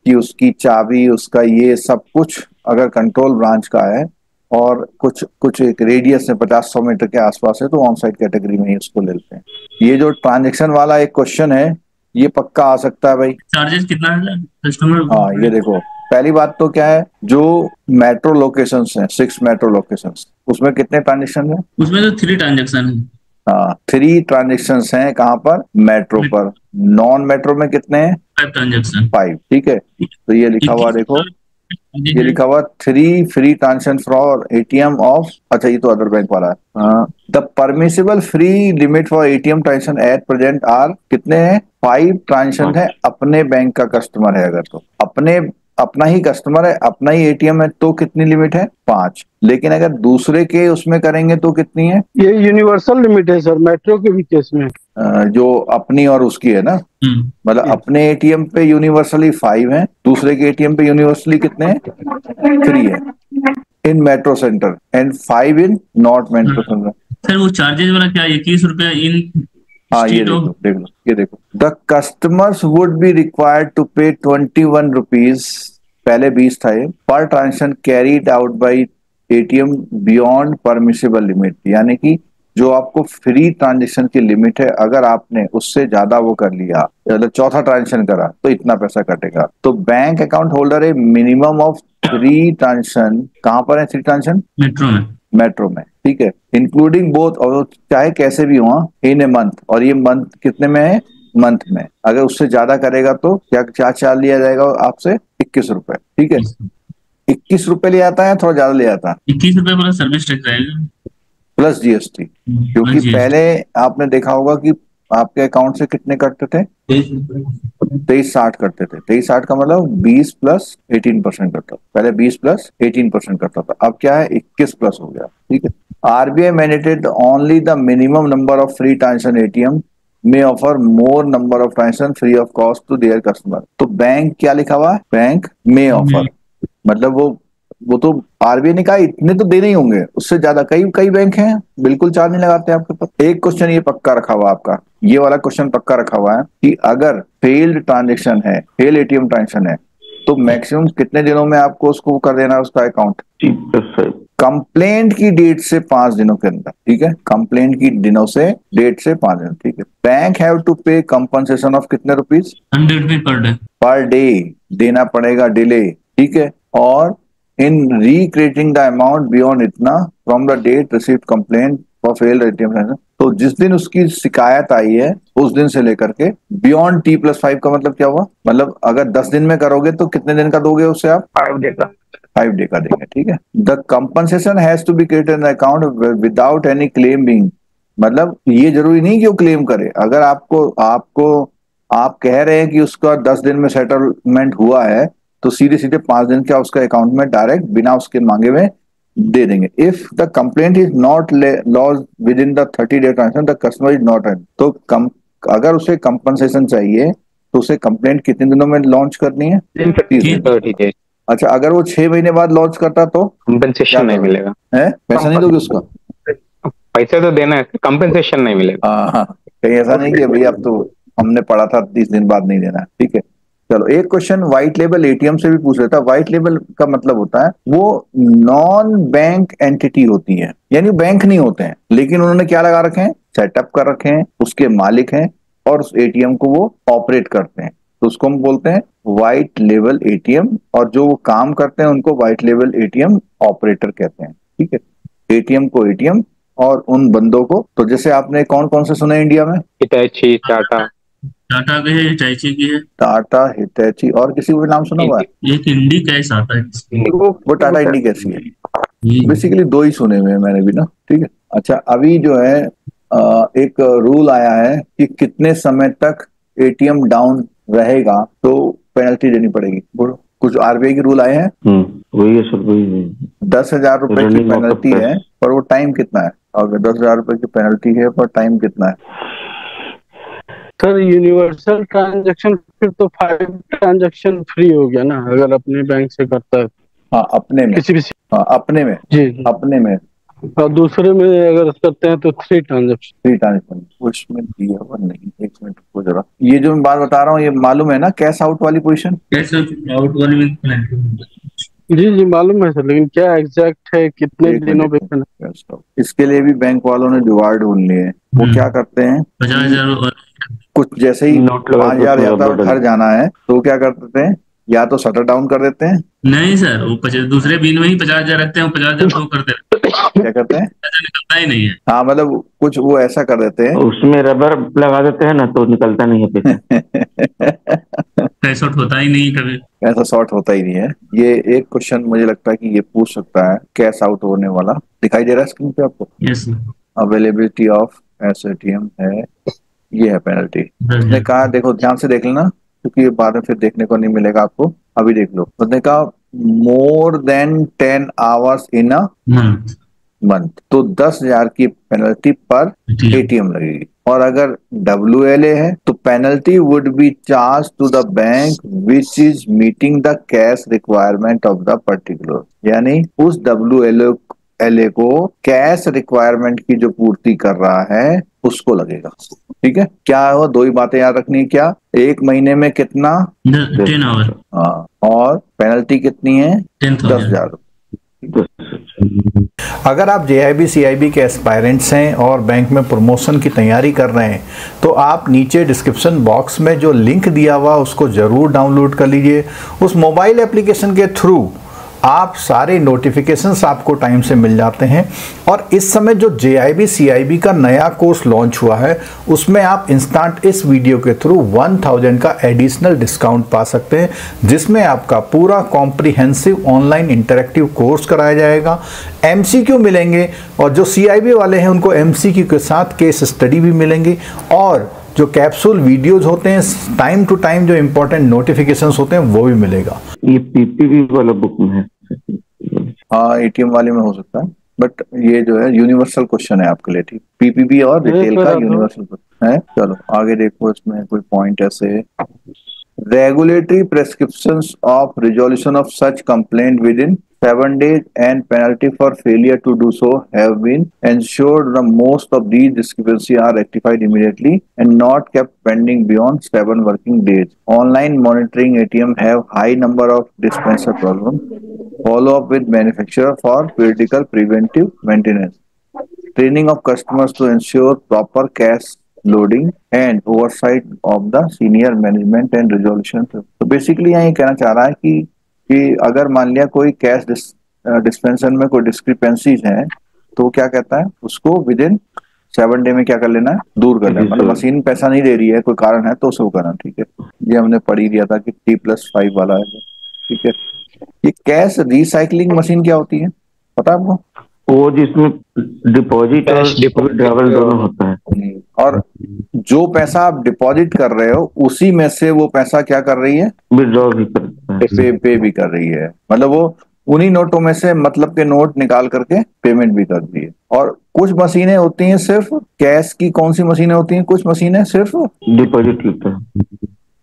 कि उसकी चाबी, उसका ये सब कुछ अगर कंट्रोल ब्रांच का है और कुछ एक रेडियस में 50-100 मीटर के आसपास है, तो ऑन साइट कैटेगरी में ही उसको ले लेते हैं। ये जो ट्रांजेक्शन वाला एक क्वेश्चन है, ये पक्का आ सकता है भाई। चार्जेस कितना है कस्टमर? हाँ, ये देखो, पहली बात तो क्या है, जो मेट्रो लोकेशंस हैं, 6 मेट्रो लोकेशंस, उसमें कितने ट्रांजेक्शन है? उसमें तो 3 ट्रांजेक्शन है। हाँ, 3 ट्रांजेक्शंस हैं। कहाँ पर? मेट्रो पर। नॉन मेट्रो में कितने हैं? 5 ट्रांजेक्शन। 5, ठीक है। तो ये लिखा हुआ देखो, ये लिखा हुआ 3 free transaction for ATM off, अच्छा ये तो अदर बैंक वाला है। The permissible free limit for ATM transaction at present are कितने हैं? 5 ट्रांजेक्शन है। अपने बैंक का कस्टमर है अगर, तो अपना ही कस्टमर है, अपना ही एटीएम है, तो कितनी लिमिट है? 5। लेकिन अगर दूसरे के उसमें करेंगे तो कितनी है? ये यूनिवर्सल लिमिट है सर, मेट्रो के भी केस में। जो अपनी और उसकी है ना, मतलब अपने एटीएम पे यूनिवर्सली 5 है, दूसरे के एटीएम पे यूनिवर्सली कितने हैं? 3 है इन metro centre and 5 in not metro centre. Sir वो चार्जेस वाला क्या 21 रुपया इन? हाँ, ये देखो, ये देखो, the customers would be required to pay 21 rupees, पहले 20 था ये, per transaction carried out by ATM beyond permissible limit. यानी कि जो आपको फ्री ट्रांजेक्शन की लिमिट है, अगर आपने उससे ज्यादा वो कर लिया, मतलब चौथा ट्रांजेक्शन करा, तो इतना पैसा कटेगा। तो बैंक अकाउंट होल्डर है मिनिमम ऑफ 3 ट्रांजेक्शन। कहाँ पर है 3 ट्रांजेक्शन? मेट्रो में, ठीक है, इंक्लूडिंग बोथ, और चाहे कैसे भी हो इन ए मंथ, और ये मंथ कितने में है? मंथ में। अगर उससे ज्यादा करेगा तो क्या चार्ज लिया जाएगा आपसे? 21 रुपए, ठीक है। 21 रुपए ले आता है, थोड़ा ज्यादा ले आता है। 21 रुपए प्लस सर्विस टैक्स आएगा, प्लस जीएसटी। क्योंकि पहले आपने देखा होगा कि आपके अकाउंट से कितने कटते थे? 23.60 करते थे। 23.60 का मतलब 20 प्लस 18% करता था। पहले 20 प्लस 18% करता था, अब क्या है? 21 प्लस हो गया, ठीक है। RBI mandated only the minimum number of free transaction ATM may offer more number of transaction free of cost to their customer। तो बैंक क्या लिखा हुआ है? बैंक may offer, मतलब वो तो आरबीआई ने कहा इतने तो देने ही होंगे, उससे ज्यादा कई बैंक हैं बिल्कुल चार्ज नहीं लगाते आपके पास। एक क्वेश्चन ये पक्का रखा हुआ आपका, ये वाला क्वेश्चन पक्का रखा हुआ है कि अगर फेल्ड ट्रांजेक्शन है, फेल एटीएम ट्रांजेक्शन है, तो मैक्सिमम कितने दिनों में आपको उसको कर देना है उसका अकाउंट? कंप्लेंट की डेट से 5 दिनों के अंदर, ठीक है। कंप्लेंट की दिनों से डेट से 5 दिन, ठीक है। बैंक हैव टू पे कंपनसेशन ऑफ कितने रुपीज? 100 रुपए पर डे देना पड़ेगा, डिले, ठीक है। और in recreating the amount beyond इतना from the date received complaint for failed ATM transaction. तो जिस दिन उसकी शिकायत आई है उस दिन से लेकर के बियॉन्ड T+5 का मतलब क्या हुआ? मतलब अगर 10 दिन में करोगे तो कितने दिन का दोगे उसे आप? 5 डे का। 5 डे का देंगे, ठीक है। The compensation has to be credited in account without any claim being, मतलब ये जरूरी नहीं कि वो क्लेम करे। अगर आप कह रहे हैं कि उसका 10 दिन में सेटलमेंट हुआ है तो सीधे सीधे 5 दिन का उसका अकाउंट में डायरेक्ट बिना उसके मांगे हुए दे देंगे। If the complaint is not lodge within the 30 day transaction the customer is not an, तो अगर उसे कंपनसेशन चाहिए तो उसे कंप्लेंट कितने दिनों में लॉन्च करनी है? 30 days। अच्छा, अगर वो 6 महीने बाद लॉन्च करता तो कंपनसेशन नहीं मिलेगा, है, पैसा नहीं दोगे उसका? पैसे तो देना है, कंपनसेशन नहीं मिलेगा। हाँ, कहीं ऐसा नहीं कि भाई अब तो हमने पढ़ा था 30 दिन बाद नहीं देना है, ठीक है। चलो, एक क्वेश्चन व्हाइट लेबल एटीएम से भी पूछ लेता है। व्हाइट लेबल का मतलब होता है वो नॉन बैंक एंटिटी होती है, यानी बैंक नहीं होते हैं लेकिन उन्होंने क्या लगा रखे हैं, सेटअप कर रखे हैं, उसके मालिक हैं और उस एटीएम को वो ऑपरेट करते हैं, तो उसको हम बोलते हैं व्हाइट लेबल एटीएम। और जो वो काम करते हैं उनको व्हाइट लेबल एटीएम ऑपरेटर कहते हैं, ठीक है। एटीएम को एटीएम और उन बंदों को, तो जैसे आपने कौन कौन से सुने इंडिया में? हिटैची, टाटा। टाटा के है, हिटैची की है, टाटा, हिटैची, और किसी को भी नाम सुना हुआ है? एक इंडी कैश आता है, वो टाटा इंडी कैसी है? ये बेसिकली 2 ही सुने हुए हैं मैंने भी ना, ठीक है। अच्छा, अभी जो है एक रूल आया है कि कितने समय तक एटीएम डाउन रहेगा तो पेनल्टी देनी पड़ेगी। बोलो, कुछ आरबीआई के रूल आए हैं। वही है सर, वही है। 10,000 रुपए की पेनल्टी है, पर वो टाइम कितना है? अगर 10,000 रुपए की पेनल्टी है पर टाइम कितना है? सर यूनिवर्सल ट्रांजैक्शन फिर तो 5 ट्रांजैक्शन फ्री हो गया ना, अगर अपने बैंक से करता है। हाँ, अपने में, किसी भी हाँ अपने में, जी अपने में। और दूसरे में अगर करते हैं तो 3 ट्रांजैक्शन। 3 ट्रांजेक्शन उसमें दिया हुआ नहीं। एक मिनट को जरा, ये जो मैं बात बता रहा हूँ ये मालूम है ना, कैश आउट वाली पोजीशन? कैश आउट वाली में पेनल्टी। जी जी मालूम है सर, लेकिन क्या एग्जैक्ट है, कितने दिनों पे कैश आउट, इसके लिए भी बैंक वालों ने जुगाड़ ढूंढ लिए हैं। वो क्या करते हैं, 50,000 कुछ जैसे ही 5,000 जाता है घर जाना है तो क्या करते हैं, या तो शटर डाउन कर देते हैं। नहीं सर, वो दूसरे बिल में ही 50,000 रखते हैं, 50,000 शो करते रहते क्या करते हैं? हैं, निकलता ही नहीं है। हाँ, मतलब कुछ वो ऐसा कर देते हैं, उसमें रबर लगा देते हैं ना तो निकलता नहीं है पैसा। कैश आउट होता ही नहीं कभी। ऐसा शॉर्ट होता ही नहीं है। ये एक क्वेश्चन मुझे लगता है कि ये पूछ सकता है, कैश आउट होने वाला। दिखाई दे रहा है स्क्रीन पे आपको? यस अवेलेबिलिटी ऑफ एसएटीएम है, ये है पेनल्टी। उसने कहा, देखो ध्यान से देख लेना क्योंकि ये बाद में फिर देखने को नहीं मिलेगा आपको, अभी देख लो। उसने कहा more than 10 hours in a month, तो 10,000 की पेनल्टी पर एटीएम लगेगी। और अगर WLA है तो penalty would be charge to the bank which is meeting the cash requirement of the particular, यानी उस WLA को कैश रिक्वायरमेंट की जो पूर्ति कर रहा है उसको लगेगा, ठीक है। क्या हो, 2 ही बातें याद रखनी है। क्या, 1 महीने में कितना? 10 आवर। हाँ, और पेनल्टी कितनी है? 10,000। अगर आप JIB CIB के एस्पायरेंट्स हैं और बैंक में प्रमोशन की तैयारी कर रहे हैं तो आप नीचे डिस्क्रिप्शन बॉक्स में जो लिंक दिया हुआ उसको ज़रूर डाउनलोड कर लीजिए। उस मोबाइल एप्लीकेशन के थ्रू आप सारे नोटिफिकेशंस आपको टाइम से मिल जाते हैं। और इस समय जो JIB CIB का नया कोर्स लॉन्च हुआ है उसमें आप इंस्टेंट इस वीडियो के थ्रू 1000 का एडिशनल डिस्काउंट पा सकते हैं, जिसमें आपका पूरा कॉम्प्रिहेंसिव ऑनलाइन इंटरेक्टिव कोर्स कराया जाएगा। MCQ मिलेंगे और जो CIB वाले हैं उनको MCQ के साथ केस स्टडी भी मिलेंगे, और जो कैप्सूल वीडियोज होते हैं टाइम टू टाइम जो इंपॉर्टेंट नोटिफिकेशंस होते हैं वो भी मिलेगा। ये PPB वाला बुक में है? हाँ, ATM वाले में हो सकता है, बट ये जो है यूनिवर्सल क्वेश्चन है आपके लिए, ठीक। PPB और रिटेल का यूनिवर्सल क्वेश्चन है। चलो आगे देखो, इसमें कोई पॉइंट ऐसे, regulatory prescriptions of resolution of such complaint within 7 days and penalty for failure to do so have been ensured. The most of these discrepancies are rectified immediately and not kept pending beyond 7 working days. Online monitoring ATM have high number of dispenser problems. Follow up with manufacturer for critical preventive maintenance. Training of customers to ensure proper cash loading and oversight of the senior management and resolution. तो basically यहाँ ये कहना चाह रहा है कि अगर मान लिया कोई कैश डिस्पेंसन में कोई डिस्क्रिपेंसीज हैं तो क्या कहता है, उसको विद इन 7 डे में क्या कर लेना है, दूर कर लेना। मतलब मशीन पैसा नहीं दे रही है, कोई कारण है तो उसे वो करना, ठीक है। ये हमने पढ़ ही दिया था कि T+5 वाला है, ठीक है। ये कैश रिसाइकलिंग मशीन क्या होती है, पता है आपको? वो जिसमें डिपॉजिट और कैश डिपॉजिट विड्रॉवल दोनों होता है। और जो पैसा आप डिपॉजिट कर रहे हो उसी में से वो पैसा क्या कर रही है, विड्रॉ भी करता है। पे भी कर रही है। मतलब वो उन्हीं नोटों में से मतलब के नोट निकाल करके पेमेंट भी करती है। और कुछ मशीनें होती हैं सिर्फ कैश की, कौन सी मशीनें होती हैं? कुछ मशीनें सिर्फ, डिपॉजिट होता है,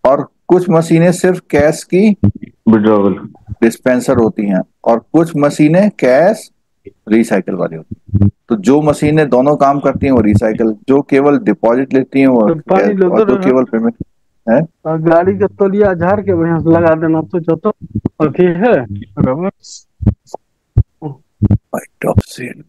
और कुछ मशीनें सिर्फ कैश की विड्रॉवल। डिस्पेंसर होती हैं, और कुछ मशीनें कैश रिसाइकल वाली होती हैं। तो जो मशीनें दोनों काम करती हैं वो रिसाइकल, जो केवल डिपॉजिट लेती हैं वो तो पानी लो और जो तो केवल पेमेंट है। और गाड़ी का तौलिया झाड़ के बढ़िया से लगा देना तो जो तो अथी है रबर। Point of sale,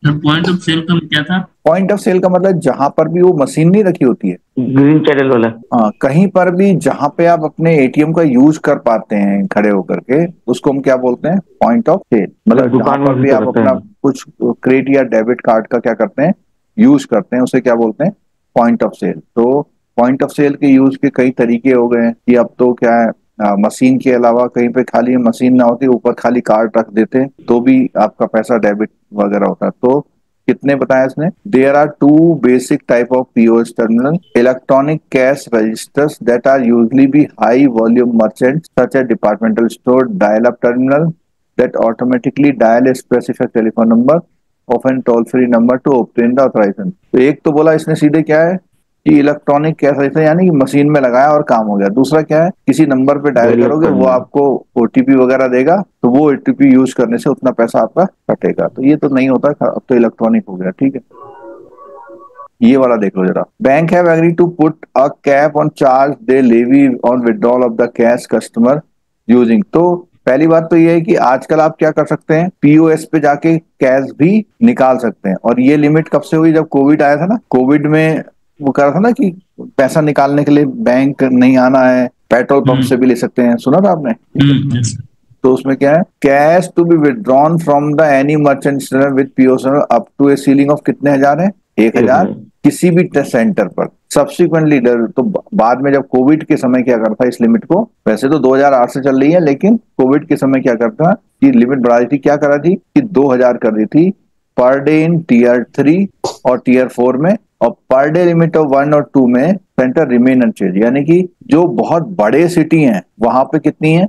point of sale का क्या था? पॉइंट ऑफ सेल का मतलब जहां पर भी वो मशीन नहीं रखी होती है, ग्रीन चैनल वाला। हाँ, कहीं पर भी जहां पे आप अपने एटीएम का यूज कर पाते हैं खड़े होकर के, उसको हम क्या बोलते हैं, पॉइंट ऑफ सेल। मतलब जहां दुकान में पर भी भी तो आप रहता अपना है। कुछ क्रेडिट या डेबिट कार्ड का क्या करते हैं, यूज करते हैं, उसे क्या बोलते हैं, पॉइंट ऑफ सेल। तो पॉइंट ऑफ सेल के यूज के कई तरीके हो गए हैं कि अब तो क्या है, मशीन के अलावा कहीं पे खाली मशीन ना होती, ऊपर खाली कार्ड रख देते हैं तो भी आपका पैसा डेबिट वगैरह होता है। तो कितने बताया इसने? There are two basic type of POS terminal, electronic cash registers that are usually be high volume merchants such as departmental store, dial up terminal that automatically dial a specific telephone number of a toll free number to obtain the authorization। तो एक तो बोला इसने सीधे क्या है कि electronic cash register, यानी कि मशीन में लगाया और काम हो गया। दूसरा क्या है, किसी नंबर पे डायल Dial करोगे, वो करना। आपको ओटीपी वगैरह देगा, तो वो ओटीपी यूज करने से उतना पैसा आपका कटेगा। तो ये तो नहीं होता, अब तो इलेक्ट्रॉनिक हो गया, ठीक है। ये वाला देख लो जरा, bank have agree to put a cap on charge they levy on withdrawal of the cash customer using. तो पहली बात तो ये है कि आजकल आप क्या कर सकते हैं, पीओएस पे जाके कैश भी निकाल सकते हैं। और ये लिमिट कब से हुई, जब कोविड आया था ना, कोविड में वो कह रहा था ना कि पैसा निकालने के लिए बैंक नहीं आना है, पेट्रोल पंप से भी ले सकते हैं, सुना था आपने? yes। तो उसमें क्या है, cash to be withdrawn from the any merchant with POS up to a ceiling of कितने हजार है, 1000 किसी भी टेस्ट सेंटर पर। सब्सिक्वेंटली तो बाद में जब कोविड के समय क्या करता इस लिमिट को, वैसे तो 2008 से चल रही है, लेकिन कोविड के समय क्या करता कि लिमिट बढ़ा दी थी, क्या करा थी कि 2000 कर दी थी पर डे इन टीयर 3 और टीयर 4 में, और पर डे लिमिट ऑफ 1 और 2 में सेंटर रिमेन अनचेंज। यानी कि जो बहुत बड़े सिटी हैं वहां पे कितनी है,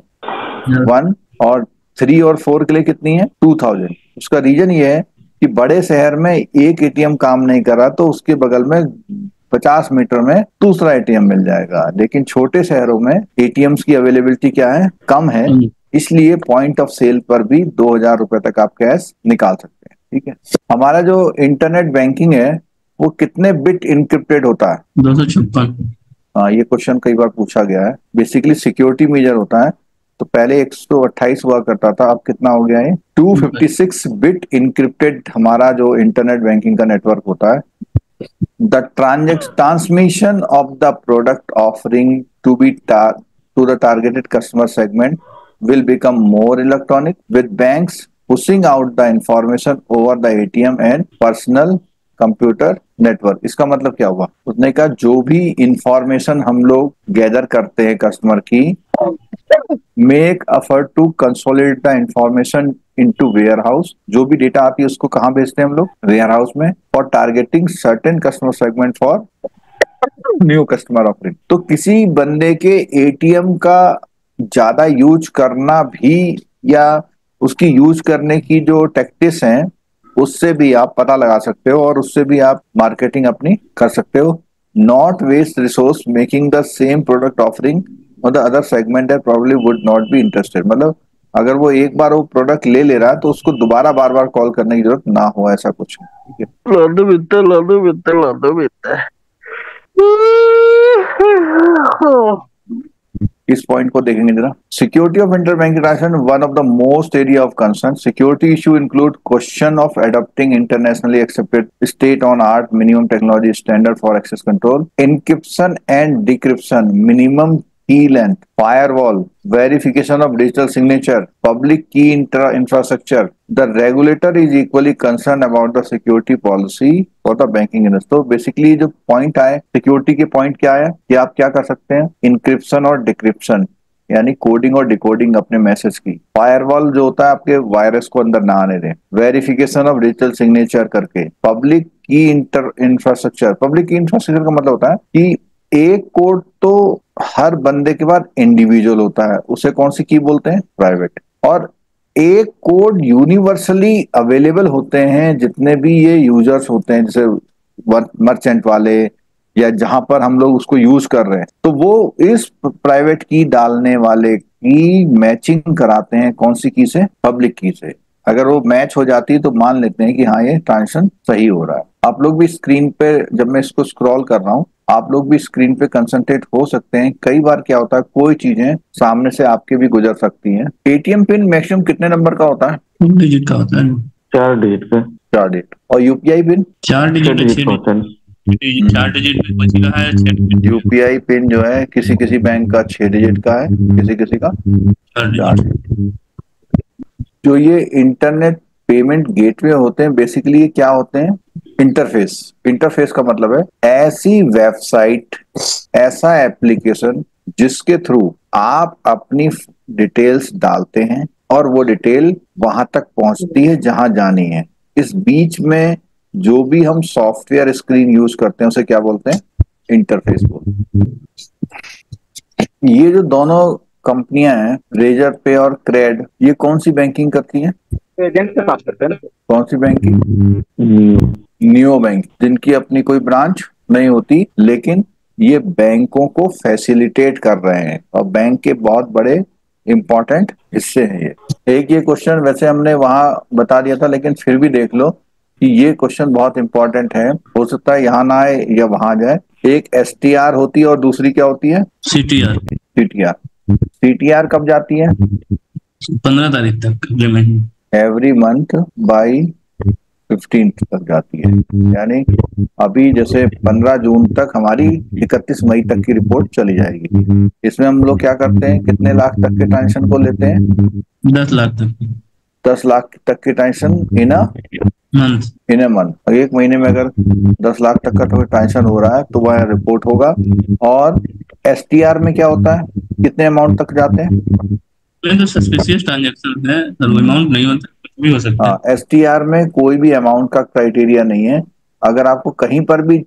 1, और 3 और 4 के लिए कितनी है, 2000। उसका रीजन ये है कि बड़े शहर में एक एटीएम काम नहीं कर रहा तो उसके बगल में 50 मीटर में दूसरा एटीएम मिल जाएगा, लेकिन छोटे शहरों में एटीएम्स की अवेलेबिलिटी क्या है, कम है, इसलिए पॉइंट ऑफ सेल पर भी 2000 रुपए तक आप कैश निकाल सकते हैं, ठीक है। हमारा जो इंटरनेट बैंकिंग है वो कितने बिट इनक्रिप्टेड होता है? 256। हाँ, ये क्वेश्चन कई बार पूछा गया है। बेसिकली सिक्योरिटी मेजर होता है। तो पहले 128 हुआ करता था, अब कितना हो गया है, 256 बिट इनक्रिप्टेड हमारा जो इंटरनेट बैंकिंग का नेटवर्क होता है। The transmission of the product offering to the targeted customer segment will become more electronic with banks pushing out the information over the ATM and personal computer network. इसका मतलब क्या हुआ, उसने कहा जो भी इंफॉर्मेशन हम लोग गैदर करते हैं कस्टमर की, make effort to consolidate the information into warehouse. जो भी डेटा आती है उसको कहाँ भेजते हैं हम लोग, वेयर हाउस में, for targeting certain customer segment for new customer offering. तो किसी बंदे के एटीएम का ज्यादा यूज करना भी, या उसकी यूज करने की जो टैक्टिक्स हैं उससे भी आप पता लगा सकते हो और उससे भी आप मार्केटिंग अपनी कर सकते हो। Not waste resource making the same product offering और द अदर सेगमेंट है probably would not be interested. मतलब अगर वो एक बार वो प्रोडक्ट ले ले रहा है तो उसको दोबारा बार बार कॉल करने की जरूरत ना हो, ऐसा कुछ, ठीक है। लादो बिता लादो बिता लादो बिता। इस पॉइंट को देखेंगे जरा, security of interbank transaction one of the most area of concern. Security issue include question of adopting internationally accepted state on art minimum technology standard for access control, encryption and decryption, minimum key length, firewall, verification of digital signature, public key infrastructure. The regulator is equally concerned about the security policy for the banking industry. तो basically जो point आए security के point क्या है कि आप क्या कर सकते हैं, इंक्रिप्शन और डिक्रिप्शन, यानी कोडिंग और डिकोडिंग अपने मैसेज की। फायरवॉल जो होता है आपके वायरस को अंदर ना आने दें। वेरिफिकेशन ऑफ डिजिटल सिग्नेचर करके। पब्लिक की इंफ्रास्ट्रक्चर। पब्लिक की इंफ्रास्ट्रक्चर का मतलब होता है कि एक कोड तो हर बंदे के बाद इंडिविजुअल होता है, उसे कौन सी की बोलते हैं? प्राइवेट। और एक कोड यूनिवर्सली अवेलेबल होते हैं जितने भी ये यूजर्स होते हैं, जैसे मर्चेंट वाले या जहां पर हम लोग उसको यूज कर रहे हैं, तो वो इस प्राइवेट की डालने वाले की मैचिंग कराते हैं कौन सी की से? पब्लिक की से। अगर वो मैच हो जाती है तो मान लेते हैं कि हाँ ये ट्रांजेक्शन सही हो रहा है। आप लोग भी स्क्रीन पे, जब मैं इसको स्क्रॉल कर रहा हूँ, आप लोग भी स्क्रीन पे कंसंट्रेट हो सकते हैं। कई बार क्या होता है, कोई चीजें सामने से आपके भी गुजर सकती हैं। एटीएम पिन मैक्सिमम कितने नंबर का होता है? 2 डिजिट का होता है। 4 डिजिट का। 4 डिजिट। और यूपीआई पिन? 4 6 डिजिट में डिजिट 6 का होता है। 4 डिजिट में कुछ का है, 6 डिजिट का यूपीआई पिन जो है किसी किसी बैंक का 6 डिजिट का है, किसी किसी का 4 4 डिजिट। डिजिट। जो ये इंटरनेट पेमेंट गेटवे होते हैं, बेसिकली ये क्या होते हैं? इंटरफेस। इंटरफेस का मतलब है ऐसी वेबसाइट, ऐसा एप्लीकेशन जिसके थ्रू आप अपनी डिटेल्स डालते हैं और वो डिटेल वहां तक पहुंचती है जहां जानी है। इस बीच में जो भी हम सॉफ्टवेयर स्क्रीन यूज करते हैं उसे क्या बोलते हैं? इंटरफेस बोलते हैं। ये जो दोनों कंपनियां हैं, रेजर पे और क्रेड, ये कौन सी बैंकिंग करती हैं? एजेंट से बात करते हैं ना। कौन सी बैंकिंग? नियो बैंक, जिनकी अपनी कोई ब्रांच नहीं होती, लेकिन ये बैंकों को फैसिलिटेट कर रहे हैं और बैंक के बहुत बड़े इंपॉर्टेंट हिस्से हैं ये। एक ये क्वेश्चन वैसे हमने वहां बता दिया था, लेकिन फिर भी देख लो कि ये क्वेश्चन बहुत इंपॉर्टेंट है। हो सकता है यहाँ ना आए या वहां जाए। एक एसटीआर होती है और दूसरी क्या होती है? CTR। सीटीआर। सीटीआर कब जाती है? 15 तारीख तक पेमेंट। एवरी मंथ बाई 15 तक जाती है। यानी अभी जैसे 15 जून तक हमारी 31 मई तक की रिपोर्ट चली जाएगी। इसमें हम लोग क्या करते हैं, कितने लाख तक के ट्रांजेक्शन को लेते हैं? 10 लाख तक 10 लाख तक की transaction in month. A month. एक महीने में अगर 10 लाख तक का ट्रांजेक्शन हो रहा है तो वह रिपोर्ट होगा। और एसटीआर में क्या होता है, कितने अमाउंट तक जाते हैं? तो सस्पिशियस ट्रांजेक्शन है और वो अमाउंट नहीं होता, कुछ भी हो सकता है। हाँ, एसटीआर में कोई भी अमाउंट का क्राइटेरिया नहीं है। अगर आपको कहीं पर भी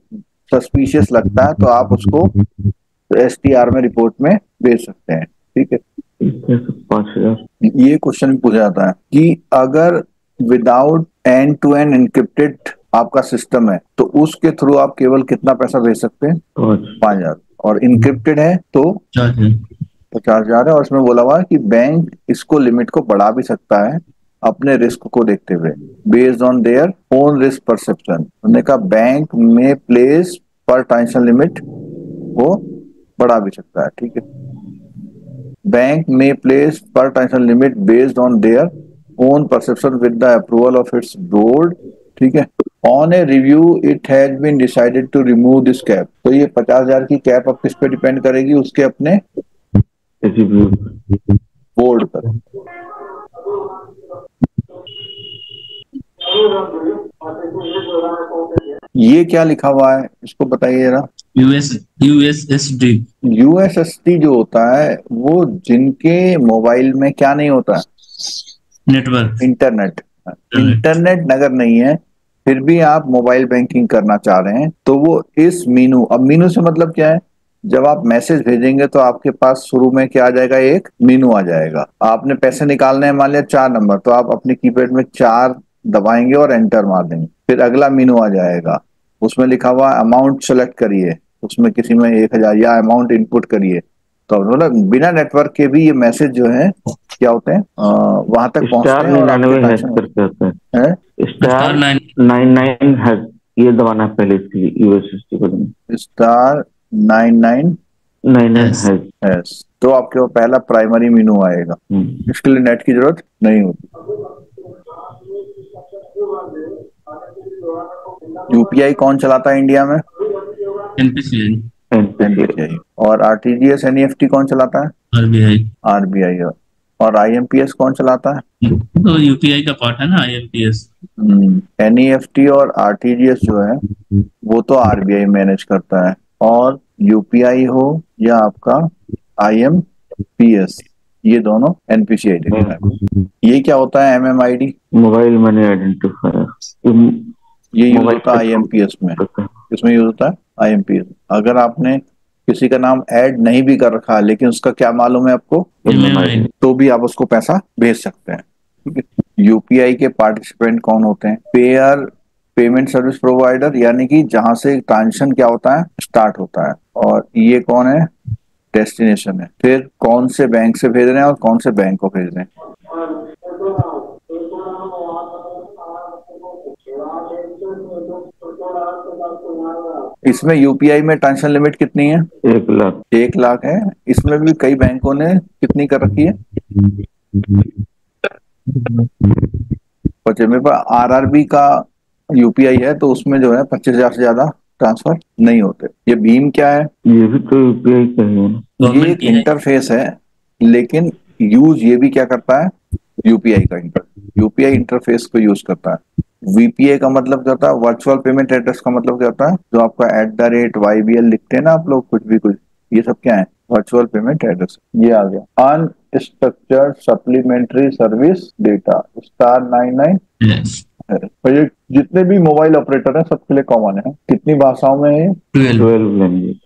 सस्पिशियस लगता है तो आप उसको एसटीआर में रिपोर्ट में भेज सकते हैं। ठीक है। 5,000। ये क्वेश्चन पूछा जाता है कि अगर without end to end encrypted आपका सिस्टम है तो उसके थ्रू आप केवल कितना पैसा भेज सकते हैं? 5,000। और इनक्रिप्टेड है तो 50,000 है। और इसमें बोला हुआ है कि बैंक इसको लिमिट को बढ़ा भी सकता है अपने रिस्क को देखते हुए, based on their own risk perception. उन्होंने कहा बैंक में प्लेस पर ट्रांजेक्शन लिमिट वो बढ़ा भी सकता है। ठीक है। बैंक में प्लेस पर transaction limit based on their own perception with the approval of its board. ठीक है। On a review it has been decided to remove this cap. तो ये 50,000 की कैप अब किस पे डिपेंड करेगी? उसके अपने बोर्ड पर। ये क्या लिखा हुआ है, इसको बताइए जरा। यूएसएसडी। यूएसएसडी जो होता है वो जिनके मोबाइल में क्या नहीं होता है? नेटवर्क। इंटरनेट। इंटरनेट अगर नहीं है फिर भी आप मोबाइल बैंकिंग करना चाह रहे हैं तो वो इस मीनू, अब मीनू से मतलब क्या है, जब आप मैसेज भेजेंगे तो आपके पास शुरू में क्या आ जाएगा? एक मीनू आ जाएगा। आपने पैसे निकालने हैं मान लिया 4 नंबर, तो आप अपने कीपैड में 4 दबाएंगे और एंटर मार देंगे। फिर अगला मीनू आ जाएगा, उसमें लिखा हुआ अमाउंट सेलेक्ट करिए, उसमें किसी में 1,000 या अमाउंट इनपुट करिए। तो मतलब बिना नेटवर्क के भी ये मैसेज जो है क्या होते हैं, वहां तक पहुंचते हैं और आपके ट्रांजेक्शन करते होते हैं। है। स्टार 99 है, ये दबाना है पहले इसके लिए यूएसएसडी को देना। स्टार 99 है। तो आपके वो पहला प्राइमरी मीनू आएगा। इसके लिए नेट की जरूरत नहीं होती। यूपीआई कौन चलाता है इंडिया में? एनपीसीआई। और आरटीजीएस एनईएफटी कौन चलाता है? आरबीआई। और आईएमपीएस कौन चलाता है? तो यूपीआई का पार्ट है ना आईएमपीएस। एनईएफटी और आरटीजीएस जो है वो तो आरबीआई मैनेज करता है। और यूपीआई हो या आपका आईएमपीएस पीएस, ये दोनों एनपीसी आइडेंटिफायर। ये क्या होता है एमएमआईडी? Mobile money identifier. ये यूज मोबाइल होता है आईएमपीएस में। इसमें यूज होता है आईएमपीएस। अगर आपने किसी का नाम ऐड नहीं भी कर रखा लेकिन उसका क्या मालूम है आपको, MMI तो भी आप उसको पैसा भेज सकते हैं। ठीक है। यूपीआई के पार्टिसिपेंट कौन होते हैं? पेयर, पेमेंट सर्विस प्रोवाइडर, यानी कि जहां से ट्रांजेक्शन क्या होता है, स्टार्ट होता है। और ये कौन है? डेस्टिनेशन है। फिर कौन से बैंक से भेज रहे हैं और कौन से बैंक को भेज रहे हैं। इसमें यूपीआई में ट्रांजेक्शन लिमिट कितनी है? 1 लाख। 1 लाख है। इसमें भी कई बैंकों ने कितनी कर रखी है? मेरे पास आरआरबी का यूपीआई है तो उसमें जो है 25,000 से ज्यादा ट्रांसफर नहीं होते। ये भीम क्या है? ये भी तो यूपीआई का ही है। ये गवर्नमेंट एक की है। इंटरफेस है, लेकिन यूज ये भी क्या करता है? यूपीआई का यूपीआई इंटरफेस को यूज करता है। वीपीआई का मतलब क्या होता है? वर्चुअल पेमेंट एड्रेस का मतलब क्या होता है? जो आपका @YBL लिखते हैं ना आप लोग, कुछ भी कुछ, ये सब क्या है? Virtual payment address. ये आ गया unstructured supplementary service data *99। Yes. और ये जितने भी मोबाइल ऑपरेटर हैं सबके लिए कॉमन है। कितनी भाषाओं में है? 12. 12 लैंग्वेज।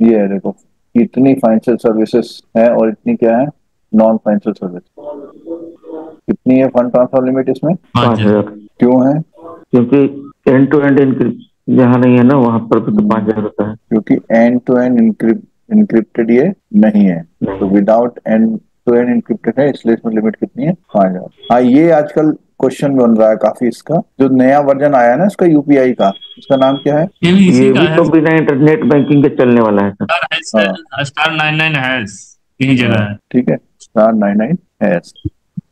ये है, देखो इतनी फाइनेंशियल सर्विसेज है और इतनी क्या है? Non financial service. कितनी है फंड ट्रांसफर लिमिट इसमें? 5,000। क्यों है? क्योंकि एंड टू एंड इनक्रिप्ट जहाँ नहीं है ना, वहां पर भी तो 5,000 होता है। क्योंकि एंड टू एंड इनक्रिप्टेड ये नहीं है, तो without end to end encrypted है, इसलिए इसमें लिमिट कितनी है? 5,000। हाँ, ये आजकल क्वेश्चन बन रहा है काफी इसका। जो नया वर्जन आया ना इसका यूपीआई का, उसका नाम क्या है? ये भी इसी ये का भी है। तो बिना इंटरनेट बैंकिंग के चलने वाला है सर। *99# यही जगह है। ठीक है, *99#.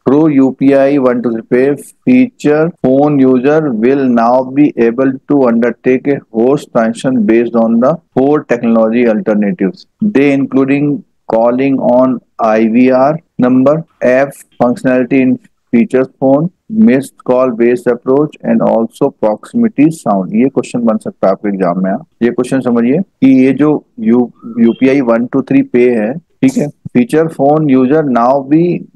Through UPI 123Pay feature, phone user will now be able to undertake a host transaction based on the 4 technology alternatives. They including calling on IVR number, app functionality in features phone, missed call based approach and also proximity sound. ये question बन सकता है आपके exam में। ये question समझिए कि ये जो UPI 123 पे है, ठीक है, फीचर फोन यूजर नाउ भी,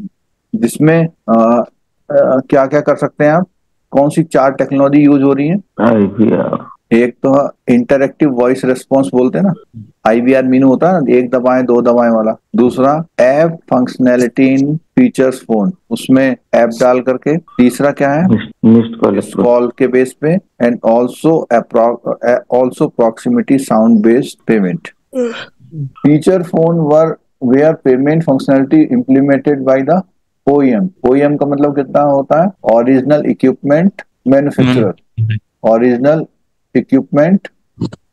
जिसमें क्या क्या कर सकते हैं आप? कौन सी 4 टेक्नोलॉजी यूज हो रही है? IVR, एक तो इंटरएक्टिव वॉइस रिस्पॉन्स बोलते हैं ना, IVR मीनू होता है ना, 1 दबाएं 2 दबाएं वाला। दूसरा ऐप फंक्शनैलिटी इन फीचर्स फोन, उसमें ऐप डाल करके। तीसरा क्या है? मिस्ड कॉल के बेस पे। And also proximity sound based payment. Feature phone where payment functionality implemented by the OEM. OEM का मतलब कितना होता है? Original equipment manufacturer. Original equipment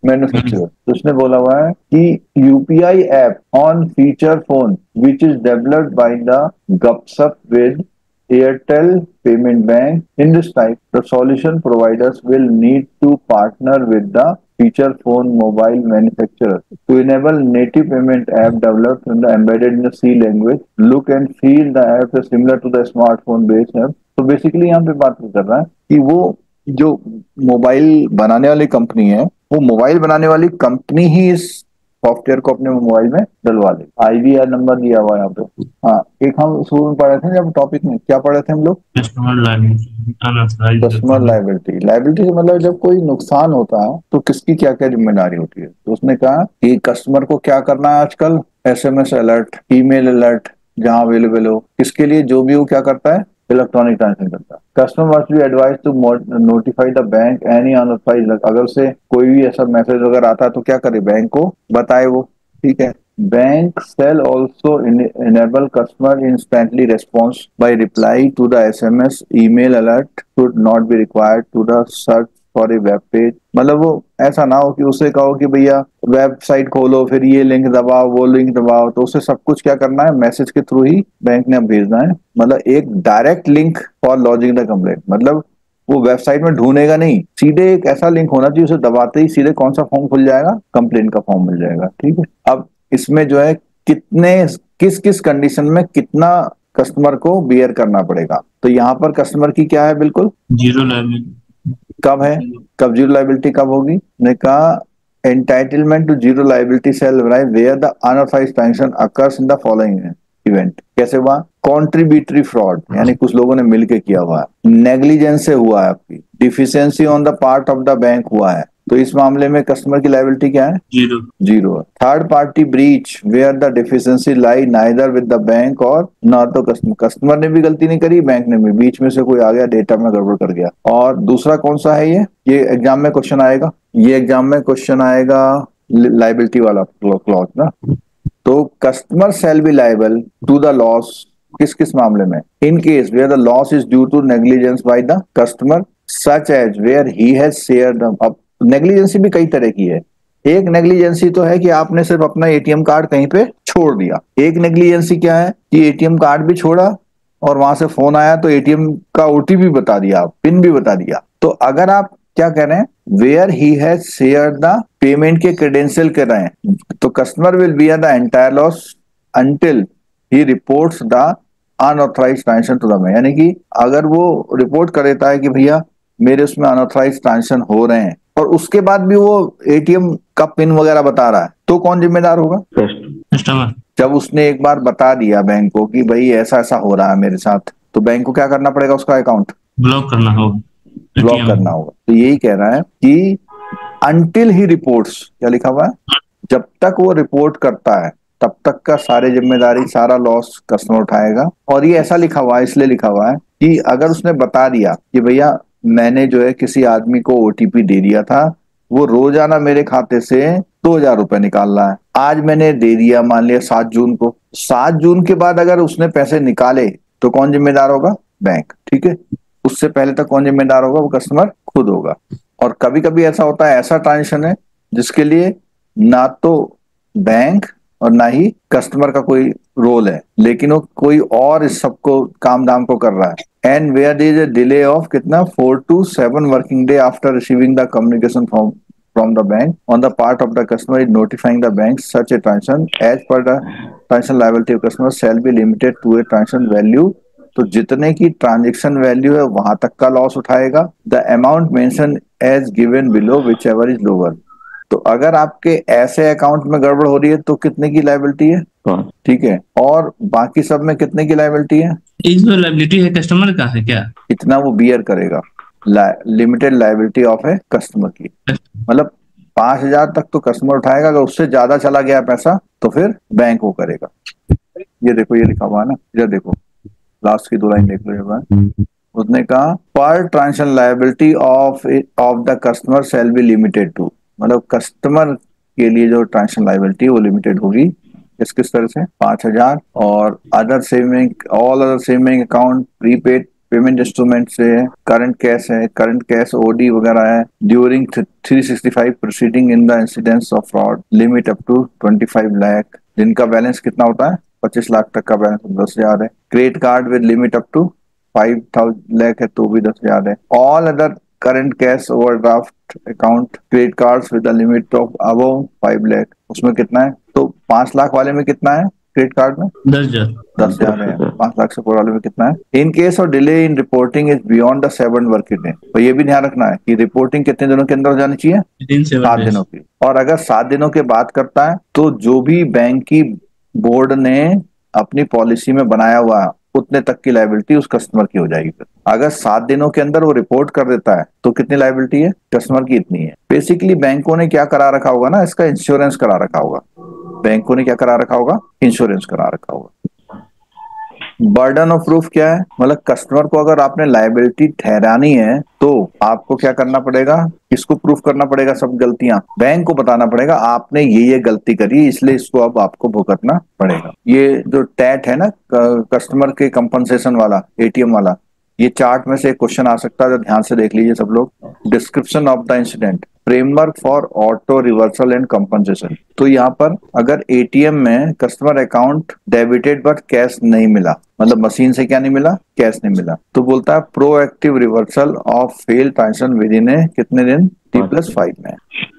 manufacturer. तो उसने बोला हुआ है कि UPI app on feature phone which is developed by the गपसप with Airtel Payment Bank. In this type, the solution providers will need to partner with the feature phone mobile manufacturer to enable native payment app developed and embedded in the C language. Look and feel the app is similar to the smartphone based app. तो basically यहाँ पे बात कर रहा है कि वो जो मोबाइल बनाने वाली कंपनी है, वो मोबाइल बनाने वाली कंपनी ही इस सॉफ्टवेयर को अपने मोबाइल में डलवा दे। IVR नंबर दिया हुआ है यहाँ पे। हाँ, एक हम शुरू में पढ़े थे जब टॉपिक में, क्या पढ़े थे हम लोग? Customer liability. लायबिलिटी से मतलब जब कोई नुकसान होता है तो किसकी क्या क्या जिम्मेदारी होती है। तो उसने कहा कि कस्टमर को क्या करना है आजकल? SMS अलर्ट, ईमेल अलर्ट जहां अवेलेबल हो, किसके लिए जो भी वो क्या करता है? इलेक्ट्रॉनिक ट्रांजेक्शन करता है। Customer must be advise to notify the bank any unauthorized. अगर उसे कोई भी ऐसा मैसेज वगैरह आता है तो क्या करे? बैंक को बताए वो। ठीक है। Bank shall also enable customer instantly response by reply to the SMS. Email alert should not be required to the search for a web page. मतलब वो ऐसा ना हो कि उसे कहो कि भैया वेबसाइट खोलो, फिर ये लिंक दबाओ, वो लिंक दबाओ, तो उसे सब कुछ क्या करना है? मैसेज के थ्रू ही बैंक ने भेजना है। मतलब एक direct link for lodging the complaint, मतलब वो वेबसाइट में ढूंढेगा नहीं, सीधे एक ऐसा लिंक होना चाहिए, उसे दबाते ही सीधे कौन सा फॉर्म खुल जाएगा? कंप्लेंट का फॉर्म मिल जाएगा। ठीक है। अब इसमें जो है किस किस कंडीशन में कितना कस्टमर को बियर करना पड़ेगा। तो यहाँ पर कस्टमर की क्या है? बिल्कुल जीरो लायबिलिटी। कब है? कब जीरो लायबिलिटी कब होगी? ने कहा entitlement to zero liability shall arise where the unauthorized transaction occurs in the following event. कैसे हुआ? कॉन्ट्रीब्यूटरी फ्रॉड, यानी कुछ लोगों ने मिलके किया हुआ है, नेग्लिजेंस से हुआ है, आपकी deficiency on the part of the bank हुआ है, तो इस मामले में कस्टमर की लायबिलिटी क्या है? Zero. Third party breach where the deficiency lie neither with the bank और नॉट द कस्टमर, कस्टमर ने भी गलती नहीं करी, बैंक ने भी, बीच में से कोई आ गया, डेटा में गड़बड़ कर गया। और दूसरा कौन सा है? ये एग्जाम में क्वेश्चन आएगा, ये एग्जाम में क्वेश्चन आएगा लाइबिलिटी वाला क्लॉज ना। तो customer shall be liable to the loss किस किस मामले में? In case where the loss is due to negligence by the customer such as where he has shared. अब नेग्लिजेंसी भी कई तरह की है। एक नेग्लिजेंसी तो है कि आपने सिर्फ अपना एटीएम कार्ड कहीं पे छोड़ दिया। एक नेग्लिजेंसी क्या है कि एटीएम कार्ड भी छोड़ा और वहां से फोन आया तो एटीएम का ओटीपी बता दिया, पिन भी बता दिया। तो अगर आप क्या कह रहे हैं, where he has shared the payment के क्रेडेंशियल कर रहे हैं, तो customer will bear the entire loss until he reports the unauthorized transaction to the bank. यानी कि अगर वो रिपोर्ट कर देता है कि भैया मेरे उसमें अनऑथराइज्ड ट्रांजैक्शन हो रहे हैं और उसके बाद भी वो एटीएम का पिन वगैरह बता रहा है, तो कौन जिम्मेदार होगा? कस्टमर। जब उसने एक बार बता दिया बैंक को कि भाई ऐसा ऐसा हो रहा है मेरे साथ, तो बैंक को क्या करना पड़ेगा? उसका अकाउंट ब्लॉक करना होगा, ब्लॉक करना होगा। तो यही कह रहा है कि अंटिल ही रिपोर्ट्स, क्या लिखा हुआ है? जब तक वो रिपोर्ट करता है तब तक का सारे जिम्मेदारी, सारा लॉस कस्टमर उठाएगा। और ये ऐसा लिखा हुआ है, इसलिए लिखा हुआ है कि अगर उसने बता दिया कि भैया मैंने जो है किसी आदमी को ओटीपी दे दिया था, वो रोजाना मेरे खाते से 2000 रुपए निकाल रहा है, आज मैंने दे दिया मान लिया 7 जून को, 7 जून के बाद अगर उसने पैसे निकाले तो कौन जिम्मेदार होगा? बैंक। ठीक है, उससे पहले तक कौन जिम्मेदार होगा? वो कस्टमर खुद होगा। और कभी कभी ऐसा होता है, ऐसा ट्रांजेक्शन है जिसके लिए ना तो बैंक और ना ही कस्टमर का कोई रोल है, लेकिन वो कोई और इस सबको काम दाम को कर रहा है। And where there is a delay of कितना 4 to 7 working day after receiving the communication from the bank on the part of the customer is notifying the bank such a transaction as per the transaction liability of customer shall be limited to a transaction value। तो जितने की transaction value है वहां तक का loss उठाएगा। The amount mention as given below whichever is lower. तो अगर आपके ऐसे अकाउंट में गड़बड़ हो रही है तो कितने की लायबिलिटी है? ठीक है, और बाकी सब में कितने की लायबिलिटी है? जो लायबिलिटी है कस्टमर का है क्या? इतना वो बियर करेगा, लिमिटेड लायबिलिटी ऑफ है कस्टमर की। मतलब 5000 तक तो कस्टमर उठाएगा, अगर उससे ज्यादा चला गया पैसा तो फिर बैंक वो करेगा। ये देखो, ये लिखा हुआ है ना, इधर देखो, लास्ट की 2 लाइन देख लो एक बार। उसने कहा पर transaction liability of the customer shall be limited to, मतलब कस्टमर के लिए जो ट्रांजेक्शन लायबिलिटी वो लिमिटेड होगी किस तरह से? 5000। और other saving, all other saving account, prepaid payment instrument से, करंट कैश है, करंट कैश ओडी वगैरह है, during 365 proceeding in the incidence of fraud limit up to 25 lakh. जिनका बैलेंस कितना होता है? 25 लाख तक का बैलेंस 10,000 है। Credit card with limit up to 5,000 lakh है तो भी 10,000 है। All other current cash overdraft account, credit cards with the limit of above 5 lakh, उसमें कितना है? तो 5 लाख वाले में कितना है क्रेडिट कार्ड में? 10,000 है। 5 लाख से ऊपर वाले में कितना है? In case of delay in reporting is beyond the 7 working day. तो ये भी ध्यान रखना है कि रिपोर्टिंग कितने दिनों के अंदर हो जानी चाहिए? 7 दिनों की। और अगर 7 दिनों के बाद करता है तो जो भी बैंक की बोर्ड ने अपनी पॉलिसी में बनाया हुआ उतने तक की लायबिलिटी उस कस्टमर की हो जाएगी। अगर 7 दिनों के अंदर वो रिपोर्ट कर देता है तो कितनी लायबिलिटी है? कस्टमर की इतनी है। बेसिकली बैंकों ने क्या करा रखा होगा ना, इसका इंश्योरेंस करा रखा होगा। बैंकों ने क्या करा रखा होगा? इंश्योरेंस करा रखा होगा। बर्डन ऑफ प्रूफ क्या है? मतलब कस्टमर को अगर आपने लायबिलिटी ठहरानी है तो आपको क्या करना पड़ेगा? किसको प्रूफ करना पड़ेगा? सब गलतियां बैंक को बताना पड़ेगा, आपने ये गलती करी इसलिए इसको अब आपको भुगतना पड़ेगा। ये जो टैट है ना, कस्टमर के कंपनसेशन वाला, एटीएम वाला, ये चार्ट में से एक क्वेश्चन आ सकता है, ध्यान से देख लीजिए सब लोग। Description of the incident, framework for auto reversal and compensation. तो यहाँ पर अगर एटीएम में customer account debited but cash नहीं मिला, मतलब मशीन से क्या नहीं मिला? कैश नहीं मिला, तो बोलता है proactive reversal of fail transaction with in कितने दिन? T+5 में।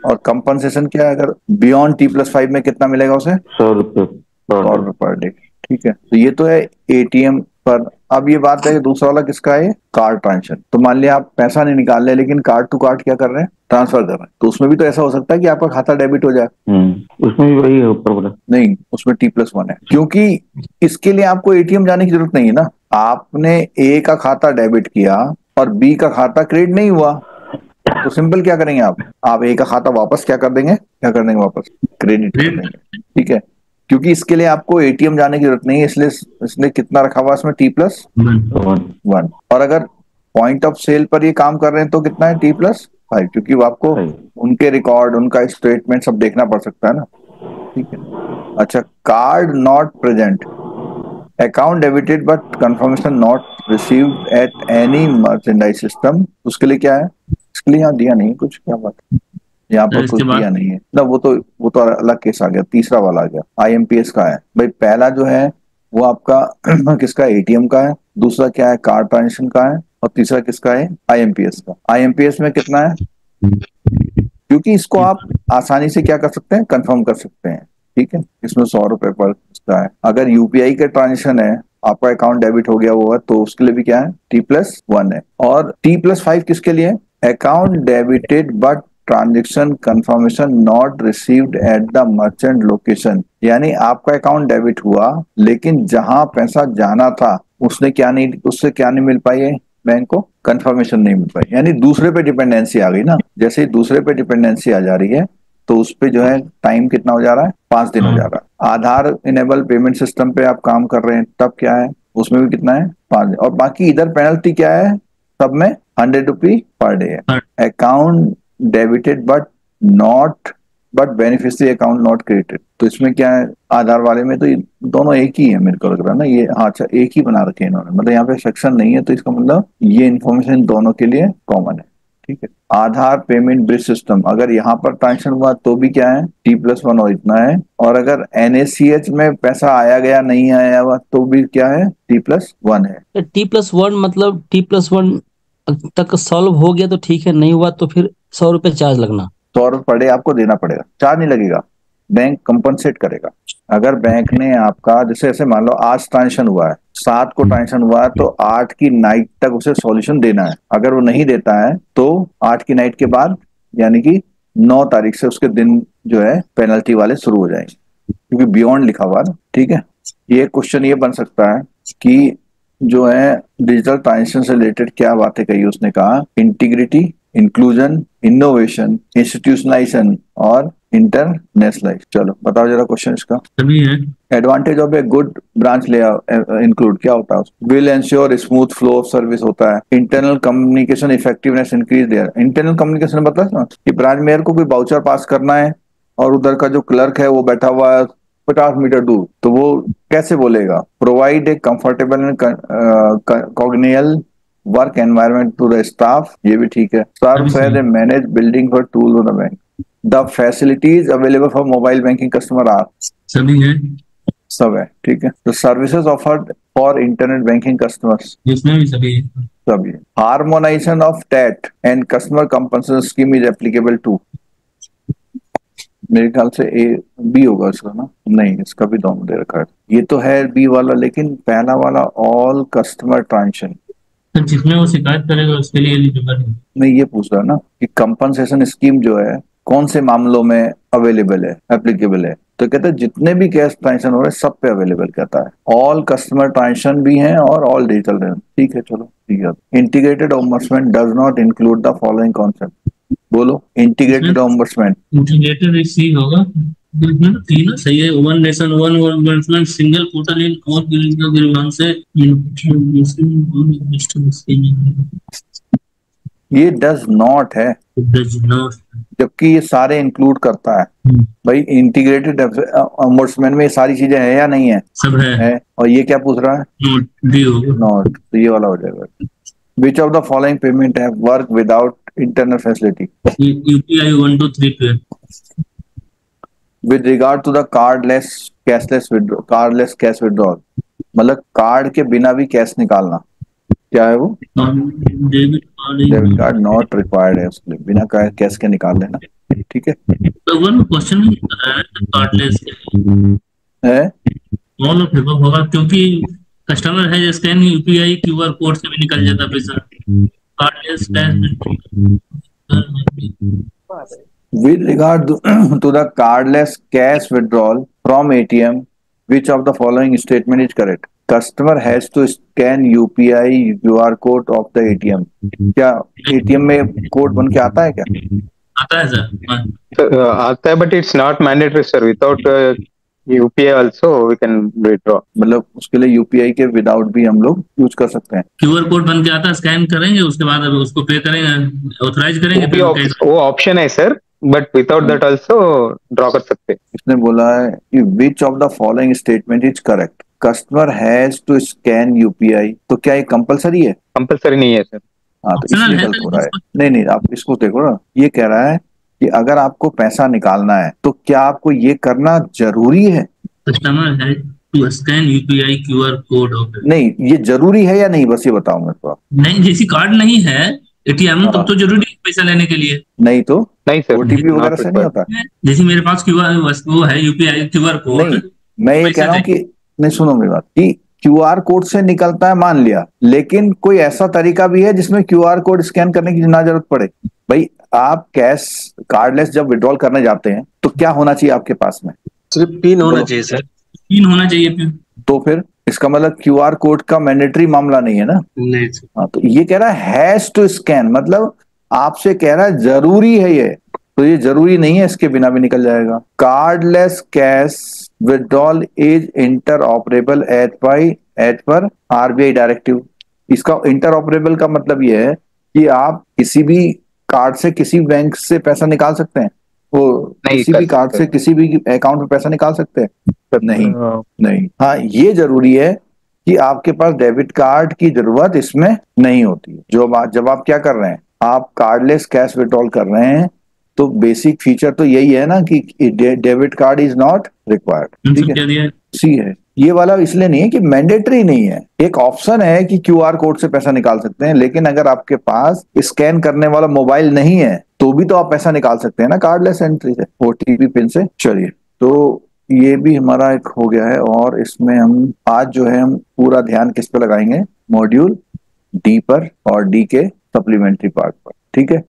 और कंपनसेशन क्या है? अगर बियॉन्ड T+5 में कितना मिलेगा उसे? 100 रुपए पर डे। ठीक है, तो ये तो है एटीएम पर अब ये बात है कि दूसरा वाला किसका है, कार्ड ट्रांजेक्शन। तो मान लिया आप पैसा नहीं निकाल रहे लेकिन कार्ड टू कार्ड क्या कर रहे हैं, ट्रांसफर कर रहे हैं, तो उसमें भी तो ऐसा हो सकता है कि आपका खाता डेबिट हो जाए। उसमें भी वही है ऊपर बोला। नहीं, उसमें T+1 है, क्योंकि इसके लिए आपको एटीएम जाने की जरूरत नहीं है ना। आपने ए का खाता डेबिट किया और बी का खाता क्रेडिट नहीं हुआ, तो सिंपल क्या करेंगे आप ए का खाता वापस क्या कर देंगे, वापस क्रेडिट कर देंगे, ठीक है। क्योंकि इसके लिए आपको एटीएम जाने की जरूरत नहीं है, इसलिए कितना रखा हुआ इसमें T+1। और अगर पॉइंट ऑफ सेल पर ये काम कर रहे हैं तो कितना है, T+5, क्योंकि वो आपको उनके रिकॉर्ड, उनका स्टेटमेंट सब देखना पड़ सकता है ना, ठीक है। अच्छा, card not present, account debited but confirmation not received at any merchandise system, उसके लिए क्या है, इसके लिए यहाँ दिया नहीं कुछ, क्या बात है, यहाँ पर कुछ दिया नहीं है ना। वो तो अलग केस आ गया, तीसरा वाला आ गया, IMPS का है भाई। पहला जो है वो आपका किसका, एटीएम का है, दूसरा क्या है, कार्ड ट्रांजेक्शन का है, और तीसरा किसका है, IMPS का। IMPS में कितना है, क्योंकि इसको आप आसानी से क्या कर सकते हैं, कंफर्म कर सकते हैं, ठीक है। इसमें 100 रुपए पर इसका है। अगर यूपीआई का ट्रांजेक्शन है, आपका अकाउंट डेबिट हो गया वो है, तो उसके लिए भी क्या है, T+1 है। और T+5 किसके लिए, account debited but transaction confirmation not received at the merchant location, यानी आपका अकाउंट डेबिट हुआ लेकिन जहां पैसा जाना था उससे क्या नहीं मिल पाई है बैंक को, कंफर्मेशन नहीं मिल पाई, यानी दूसरे पे डिपेंडेंसी आ गई ना। जैसे ही दूसरे पे डिपेंडेंसी आ जा रही है तो उस पे जो है टाइम कितना हो जा रहा है, 5 दिन हो जा रहा है। आधार इनेबल पेमेंट सिस्टम पे आप काम कर रहे हैं तब क्या है, उसमें भी कितना है, 5 दिन। और बाकी इधर पेनल्टी क्या है, सब में 100 रुपी पर डे है। Account debited but beneficiary account not credited, तो इसमें क्या है, आधार वाले में तो ये दोनों एक ही है मेरे को लग रहा है ना, ये हाँ अच्छा एक ही बना रखे हैं इन्होंने, मतलब यहाँ पे सेक्शन नहीं है, तो इसका मतलब ये इन्फॉर्मेशन दोनों के लिए कॉमन है, ठीक है। आधार पेमेंट ब्रिज सिस्टम, अगर यहाँ पर ट्रांजेक्शन हुआ तो भी क्या है, T+1 और इतना है। और अगर NACH में पैसा आया गया नहीं आया हुआ तो भी क्या है, T+1 है। T+1 मतलब T+1 तक सॉल्व हो गया तो ठीक है, नहीं हुआ तो फिर 100 रुपए चार्ज लगना, 100 रुपए पर डे आपको देना पड़ेगा, चार्ज नहीं लगेगा, बैंक कंपनसेट करेगा। अगर बैंक ने आपका, जैसे ऐसे मान लो आज ट्रांजेक्शन हुआ है, 7 को ट्रांजेक्शन हुआ है, तो 8 की नाइट तक उसे सॉल्यूशन देना है। अगर वो नहीं देता है तो 8 की नाइट के बाद यानी कि 9 तारीख से उसके दिन जो है पेनल्टी वाले शुरू हो जाएंगे, क्योंकि बियॉन्ड लिखा हुआ है, ठीक है। ये क्वेश्चन ये बन सकता है कि जो है डिजिटल ट्रांजेक्शन से रिलेटेड क्या बातें कही उसने, कहा इंटीग्रिटी, इंक्लूजन, इनोवेशन, इंस्टीट्यूशनलाइजेशन और इंटरनेशनलाइज। चलो बताओ जरा क्वेश्चन इसका। सभी है। Advantage of a good branch layout include क्या होता है, will ensure smooth flow of service होता है, internal communication effectiveness increase their. Internal communication मतलब ना कि ब्रांच मेयर को कोई वाउचर पास करना है और उधर का जो क्लर्क है वो बैठा हुआ है 50 मीटर दूर, तो वो कैसे बोलेगा, provide a comfortable and congenial work environment to the staff, ये भी ठीक है। Serve as a manage building for tool of the bank. The facilities available for mobile banking customer are, सभी है, सब है, ठीक है। The services offered for internet banking customers, इसमें भी सभी है, सभी। Harmonisation of TAT and customer compensation scheme is applicable to, मेरे ख्याल से B होगा इसका ना, नहीं इसका भी दोनों दे रखा है, ये तो है B वाला, लेकिन पहला वाला ऑल कस्टमर ट्रांजेक्शन, तो जिसमें वो शिकायत करेगा उसके लिए एलिजिबल है। मैं ये पूछ रहा ना कि कंपनसेशन स्कीम जो है कौन से मामलों में अवेलेबल है, एप्लीकेबल है, तो कहता है जितने भी कैश ट्रांजेक्शन हो रहे हैं सब पे अवेलेबल कहता है। ऑल कस्टमर ट्रांजेक्शन भी हैं और ऑल डिजिटल, ठीक है, चलो ठीक है। Integrated ombudsman does not include the following concept, बोलो इंटीग्रेटेड ऑम्बड्समैन। इंटीग्रेटेड सी होगा, तीन सही है। One nation one ombudsman, single portal in all grievance से, ये डज नॉट है, डज नॉट, जबकि ये सारे इंक्लूड करता है। भाई इंटीग्रेटेड ऑम्बड्समैन में ये सारी चीजें हैं या नहीं है, सब है। और ये क्या पूछ रहा है, नॉट, डी होगा, नॉट, तो ये वाला हो जाएगा। Which of the following payment have work without internal facility, UPI 1 2 3 pay. With regard to the cardless cashless withdraw, cardless cash withdrawal, मतलब कार्ड के बिना भी कैश निकालना, क्या है वो, डेबिट कार्ड नॉट रिक्वायर्ड है उसके लिए, बिना कैश के निकाल लेना, ठीक है। तो वन क्वेश्चन में बताया कार्डलेस है ऑल ऑफ होगा, क्योंकि कस्टमर है स्कैन यूपीआई क्यूआर कोड से भी निकल जाता पैसा, cardless cash. With regard to the cardless cash withdrawal from ATM, which of the following statement is correct? Customer has to scan UPI QR code of the ATM. क्या ATM में code बन के आता है क्या? आता है सर, हाँ। आता है, but it's not mandatory, sir. Without UPI also we can withdraw. मतलब उसके लिए UPI के विदाउट भी हम लोग यूज कर सकते हैं। क्यूआर कोड बन के आता है, स्कैन करेंगे, उसके बाद अब उसको पे करेंगे, ऑथराइज करेंगे, फिर वो ऑप्शन है sir, but without that also draw कर सकते हैं। इसने बोला है कि which of the following statement is correct? Customer has to scan UPI, तो क्या ये कंपलसरी है? कंपलसरी नहीं है सर। हाँ, तो इसलिए गलत हो रहा है। नहीं, आप इसको देखो ना, ये कह रहा है कि अगर आपको पैसा निकालना है तो क्या आपको ये करना जरूरी है? कस्टमर है to scan UPI QR code. नहीं, ये जरूरी है या नहीं, बस ये बताओ मेरे को। नहीं, जैसी कार्ड नहीं है एटीएम तब तो जरूरी है पैसा लेने के लिए। नहीं तो नहीं सर, ओटीपी वगैरह से नहीं होता। जैसे मेरे पास क्यूआर वो है यूपीआई क्यूआर कोड। नहीं, मैं ये कह रहा हूँ कि नहीं, सुनो मेरी बात, कि क्यूआर कोड से निकलता है मान लिया, लेकिन कोई ऐसा तरीका भी है जिसमें क्यूआर कोड स्कैन करने की ना जरूरत पड़े। भाई आप कैश कार्डलेस जब विड्रॉल करने जाते हैं तो क्या होना चाहिए आपके पास में? सिर्फ पिन होना चाहिए सर। पिन होना चाहिए पिन। तो फिर इसका मतलब क्यूआर कोड का मैंडेटरी मामला नहीं है ना? नहीं। हाँ, तो ये कह रहा है हैज टू स्कैन, मतलब आपसे कह रहा है जरूरी है ये, तो ये जरूरी नहीं है, इसके बिना भी निकल जाएगा। Cardless cash withdrawal is interoperable at par RBI directive. इसका इंटर ऑपरेबल का मतलब ये है कि आप किसी भी कार्ड से किसी बैंक से पैसा निकाल सकते हैं, वो किसी भी कार्ड से किसी भी अकाउंट में पैसा निकाल सकते हैं? नहीं। हाँ, ये जरूरी है कि आपके पास डेबिट कार्ड की जरूरत इसमें नहीं होती है। जब आप क्या कर रहे हैं, आप कार्डलेस कैश विड्रॉल कर रहे हैं, तो बेसिक फीचर तो यही है ना कि debit card is not required. ठीक है, सी है ये वाला। इसलिए नहीं है कि मैंडेटरी नहीं है, एक ऑप्शन है कि क्यूआर कोड से पैसा निकाल सकते हैं, लेकिन अगर आपके पास स्कैन करने वाला मोबाइल नहीं है तो भी तो आप पैसा निकाल सकते हैं ना कार्डलेस एंट्री से, ओटीपी पिन से। चलिए, तो ये भी हमारा एक हो गया है, और इसमें हम आज जो है हम पूरा ध्यान किस पे लगाएंगे? मॉड्यूल डी पर और डी के सप्लीमेंट्री पार्ट पर। ठीक है।